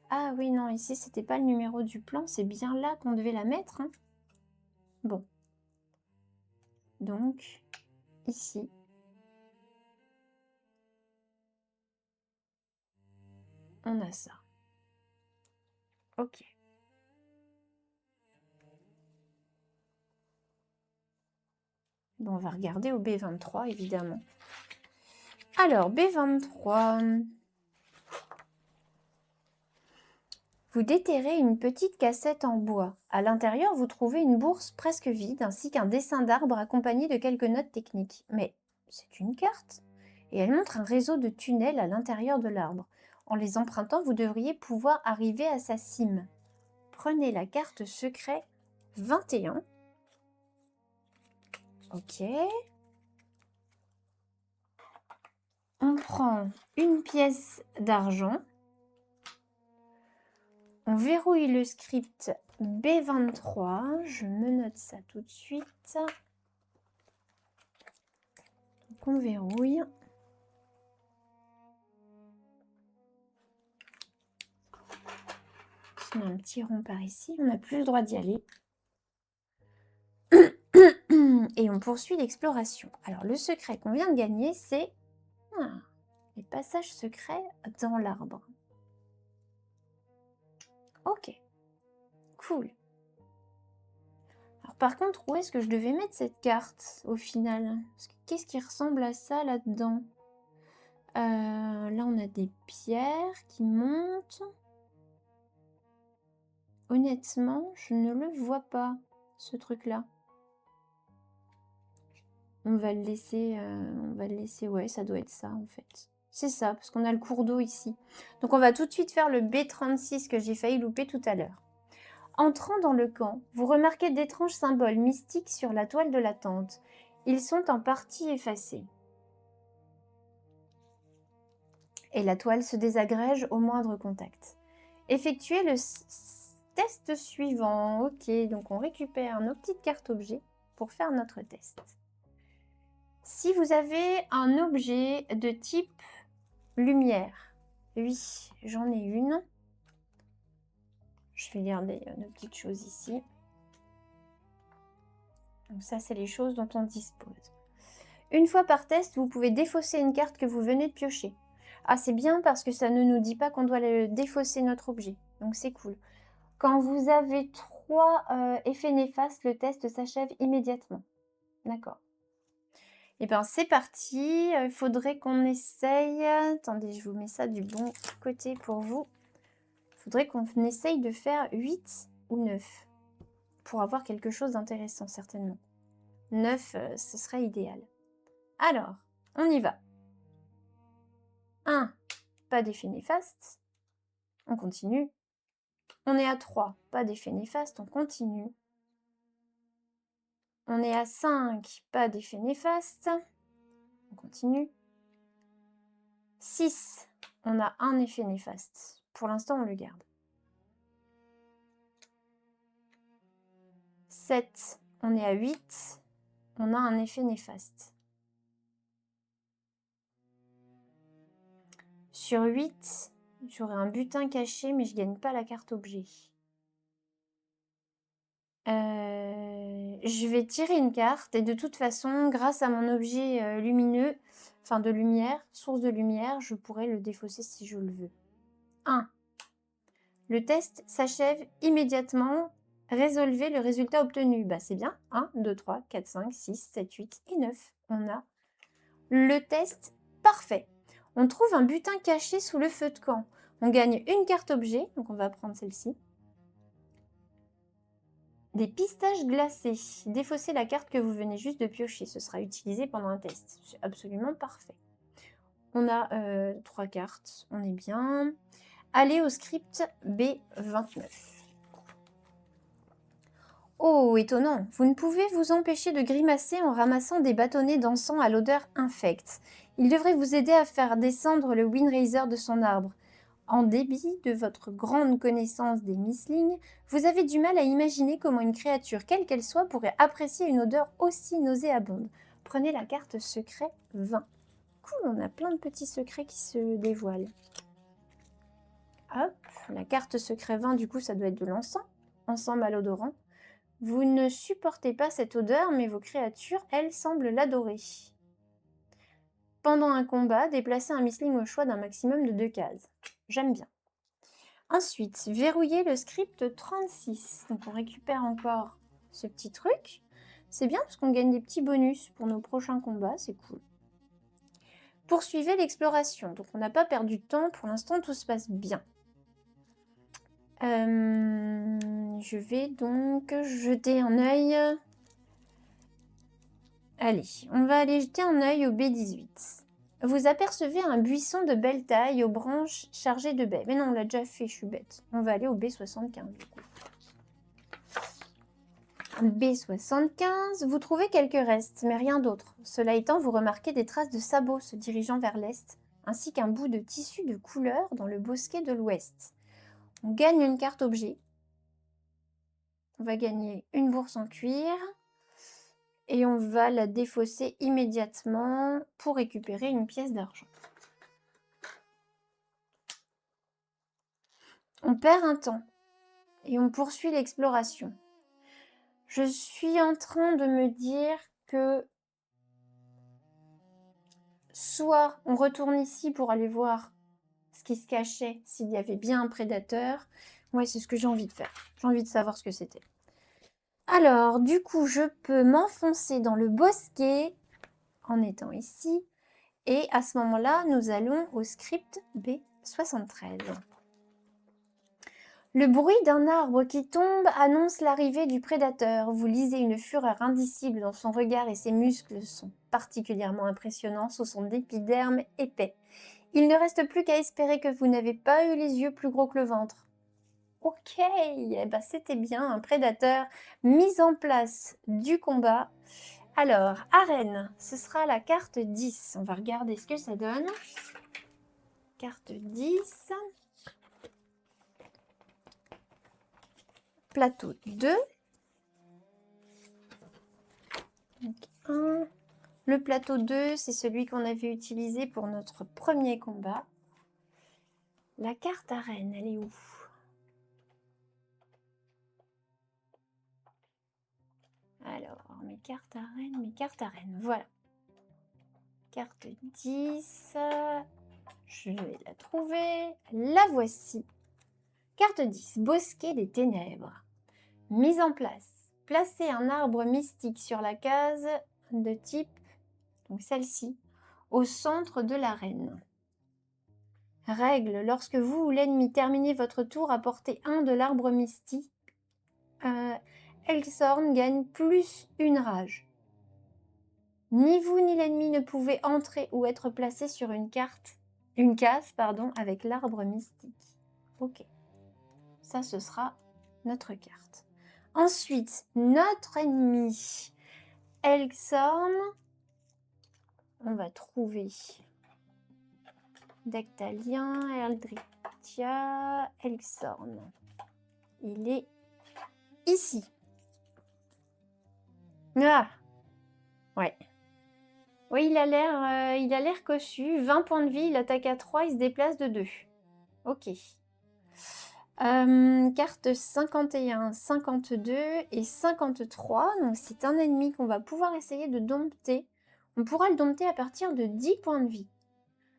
Ah oui, non, ici, c'était pas le numéro du plan, c'est bien là qu'on devait la mettre. Hein. Bon. Donc, ici. On a ça. Ok. Bon, on va regarder au B23, évidemment. Alors, B23... Vous déterrez une petite cassette en bois. À l'intérieur, vous trouvez une bourse presque vide, ainsi qu'un dessin d'arbre accompagné de quelques notes techniques. Mais c'est une carte. Et elle montre un réseau de tunnels à l'intérieur de l'arbre. En les empruntant, vous devriez pouvoir arriver à sa cime. Prenez la carte secret 21. Ok. On prend une pièce d'argent. On verrouille le script B23. Je me note ça tout de suite. Donc on verrouille. On met un petit rond par ici. On n'a plus le droit d'y aller. Et on poursuit l'exploration. Alors le secret qu'on vient de gagner, c'est les passages secrets dans l'arbre. Ok. Cool. Alors par contre, où est-ce que je devais mettre cette carte au final? Qu'est-ce qui ressemble à ça là-dedans? Là, on a des pierres qui montent. Honnêtement, je ne le vois pas, ce truc-là. On va le laisser, ouais, ça doit être ça en fait. C'est ça, parce qu'on a le cours d'eau ici. Donc on va tout de suite faire le B36 que j'ai failli louper tout à l'heure. Entrant dans le camp, vous remarquez d'étranges symboles mystiques sur la toile de la tente. Ils sont en partie effacés. Et la toile se désagrège au moindre contact. Effectuez le test suivant. Ok, donc on récupère nos petites cartes objets pour faire notre test. Si vous avez un objet de type lumière, oui, j'en ai une. Je vais garder nos petites choses ici. Donc ça, c'est les choses dont on dispose. Une fois par test, vous pouvez défausser une carte que vous venez de piocher. Ah, c'est bien parce que ça ne nous dit pas qu'on doit défausser notre objet. Donc c'est cool. Quand vous avez 3 effets néfastes, le test s'achève immédiatement. D'accord. Et bien c'est parti. Il faudrait qu'on essaye... Attendez, je vous mets ça du bon côté pour vous. Il faudrait qu'on essaye de faire 8 ou 9. Pour avoir quelque chose d'intéressant, certainement. 9, ce serait idéal. Alors, on y va. 1, pas d'effet néfaste. On continue. On est à 3, pas d'effet néfaste, on continue. On est à 5, pas d'effet néfaste. On continue. 6, on a un effet néfaste. Pour l'instant, on le garde. 7, on est à 8. On a un effet néfaste. Sur 8, j'aurai un butin caché, mais je ne gagne pas la carte objet. Je vais tirer une carte et de toute façon, grâce à mon objet lumineux, enfin de lumière, source de lumière, je pourrai le défausser si je le veux. 1. Le test s'achève immédiatement. Résolvez le résultat obtenu. Bah, c'est bien. 1, 2, 3, 4, 5, 6, 7, 8 et 9. On a le test parfait. On trouve un butin caché sous le feu de camp. On gagne une carte objet, donc on va prendre celle-ci. Des pistaches glacés. Défaussez la carte que vous venez juste de piocher. Ce sera utilisé pendant un test. C'est absolument parfait. On a 3 cartes. On est bien. Allez au script B29. Oh, étonnant. Vous ne pouvez vous empêcher de grimacer en ramassant des bâtonnets d'encens à l'odeur infecte. Il devrait vous aider à faire descendre le Windraiser de son arbre. En dépit de votre grande connaissance des Misling, vous avez du mal à imaginer comment une créature, quelle qu'elle soit, pourrait apprécier une odeur aussi nauséabonde. Prenez la carte secret 20. Cool, on a plein de petits secrets qui se dévoilent. Hop, la carte secret 20, du coup, ça doit être de l'encens. Encens malodorant. Vous ne supportez pas cette odeur, mais vos créatures, elles, semblent l'adorer. Pendant un combat, déplacez un Misling au choix d'un maximum de 2 cases. J'aime bien. Ensuite, verrouillez le script 36. Donc on récupère encore ce petit truc. C'est bien parce qu'on gagne des petits bonus pour nos prochains combats, c'est cool. Poursuivez l'exploration. Donc on n'a pas perdu de temps, pour l'instant tout se passe bien. Je vais donc jeter un œil. Allez, on va aller jeter un œil au B18. Vous apercevez un buisson de belle taille aux branches chargées de baies. Mais non, on l'a déjà fait, je suis bête. On va aller au B75 du coup. B75, vous trouvez quelques restes, mais rien d'autre. Cela étant, vous remarquez des traces de sabots se dirigeant vers l'est, ainsi qu'un bout de tissu de couleur dans le bosquet de l'ouest. On gagne une carte objet. On va gagner une bourse en cuir. Et on va la défausser immédiatement pour récupérer une pièce d'argent. On perd un temps et on poursuit l'exploration. Je suis en train de me dire que soit on retourne ici pour aller voir ce qui se cachait, s'il y avait bien un prédateur. Ouais, c'est ce que j'ai envie de faire. J'ai envie de savoir ce que c'était. Alors, du coup, je peux m'enfoncer dans le bosquet en étant ici. Et à ce moment-là, nous allons au script B73. Le bruit d'un arbre qui tombe annonce l'arrivée du prédateur. Vous lisez une fureur indicible dans son regard et ses muscles sont particulièrement impressionnants sous son épiderme épais. Il ne reste plus qu'à espérer que vous n'avez pas eu les yeux plus gros que le ventre. Ok, eh ben, c'était bien un prédateur. Mise en place du combat. Alors, arène, ce sera la carte 10. On va regarder ce que ça donne. Carte 10. Plateau 2. Donc, 1. Le plateau 2, c'est celui qu'on avait utilisé pour notre premier combat. La carte arène, elle est où? Alors, mes cartes arènes, voilà. Carte 10, je vais la trouver, la voici. Carte 10, bosquet des ténèbres. Mise en place. Placez un arbre mystique sur la case de type, donc celle-ci, au centre de l'arène. Règle, lorsque vous ou l'ennemi terminez votre tour, apportez un de l'arbre mystique. Elxorn gagne plus une rage. Ni vous ni l'ennemi ne pouvez entrer ou être placé sur une case, avec l'arbre mystique. Ok. Ça, ce sera notre carte. Ensuite, notre ennemi, Elxorn. On va trouver Dactalien, Eldrittia, Elxorn. Il est ici. Ah, ouais. Oui, il a l'air cossu. 20 points de vie, il attaque à 3, il se déplace de 2. Ok. Carte 51, 52 et 53. Donc c'est un ennemi qu'on va pouvoir essayer de dompter. On pourra le dompter à partir de 10 points de vie.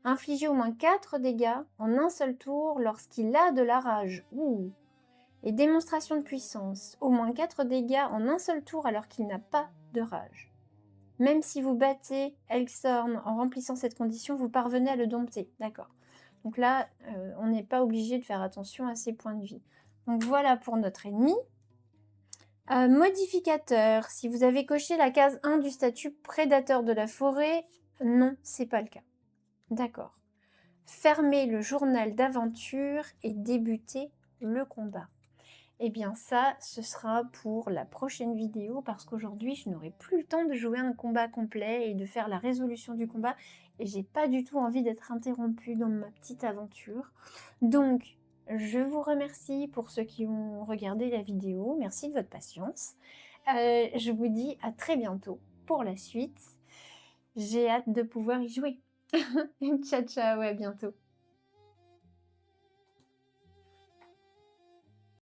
Infliger au moins 4 dégâts en un seul tour lorsqu'il a de la rage. Ouh. Et démonstration de puissance. Au moins 4 dégâts en un seul tour alors qu'il n'a pas de rage. Même si vous battez Elxorn en remplissant cette condition, vous parvenez à le dompter. D'accord. Donc là, on n'est pas obligé de faire attention à ses points de vie. Donc voilà pour notre ennemi. Modificateur. Si vous avez coché la case 1 du statut prédateur de la forêt, non, c'est pas le cas. D'accord. Fermez le journal d'aventure et débutez le combat. Eh bien ça, ce sera pour la prochaine vidéo parce qu'aujourd'hui, je n'aurai plus le temps de jouer un combat complet et de faire la résolution du combat et j'ai pas du tout envie d'être interrompue dans ma petite aventure. Donc, je vous remercie pour ceux qui ont regardé la vidéo. Merci de votre patience. Je vous dis à très bientôt pour la suite. J'ai hâte de pouvoir y jouer. Ciao, ciao, à bientôt.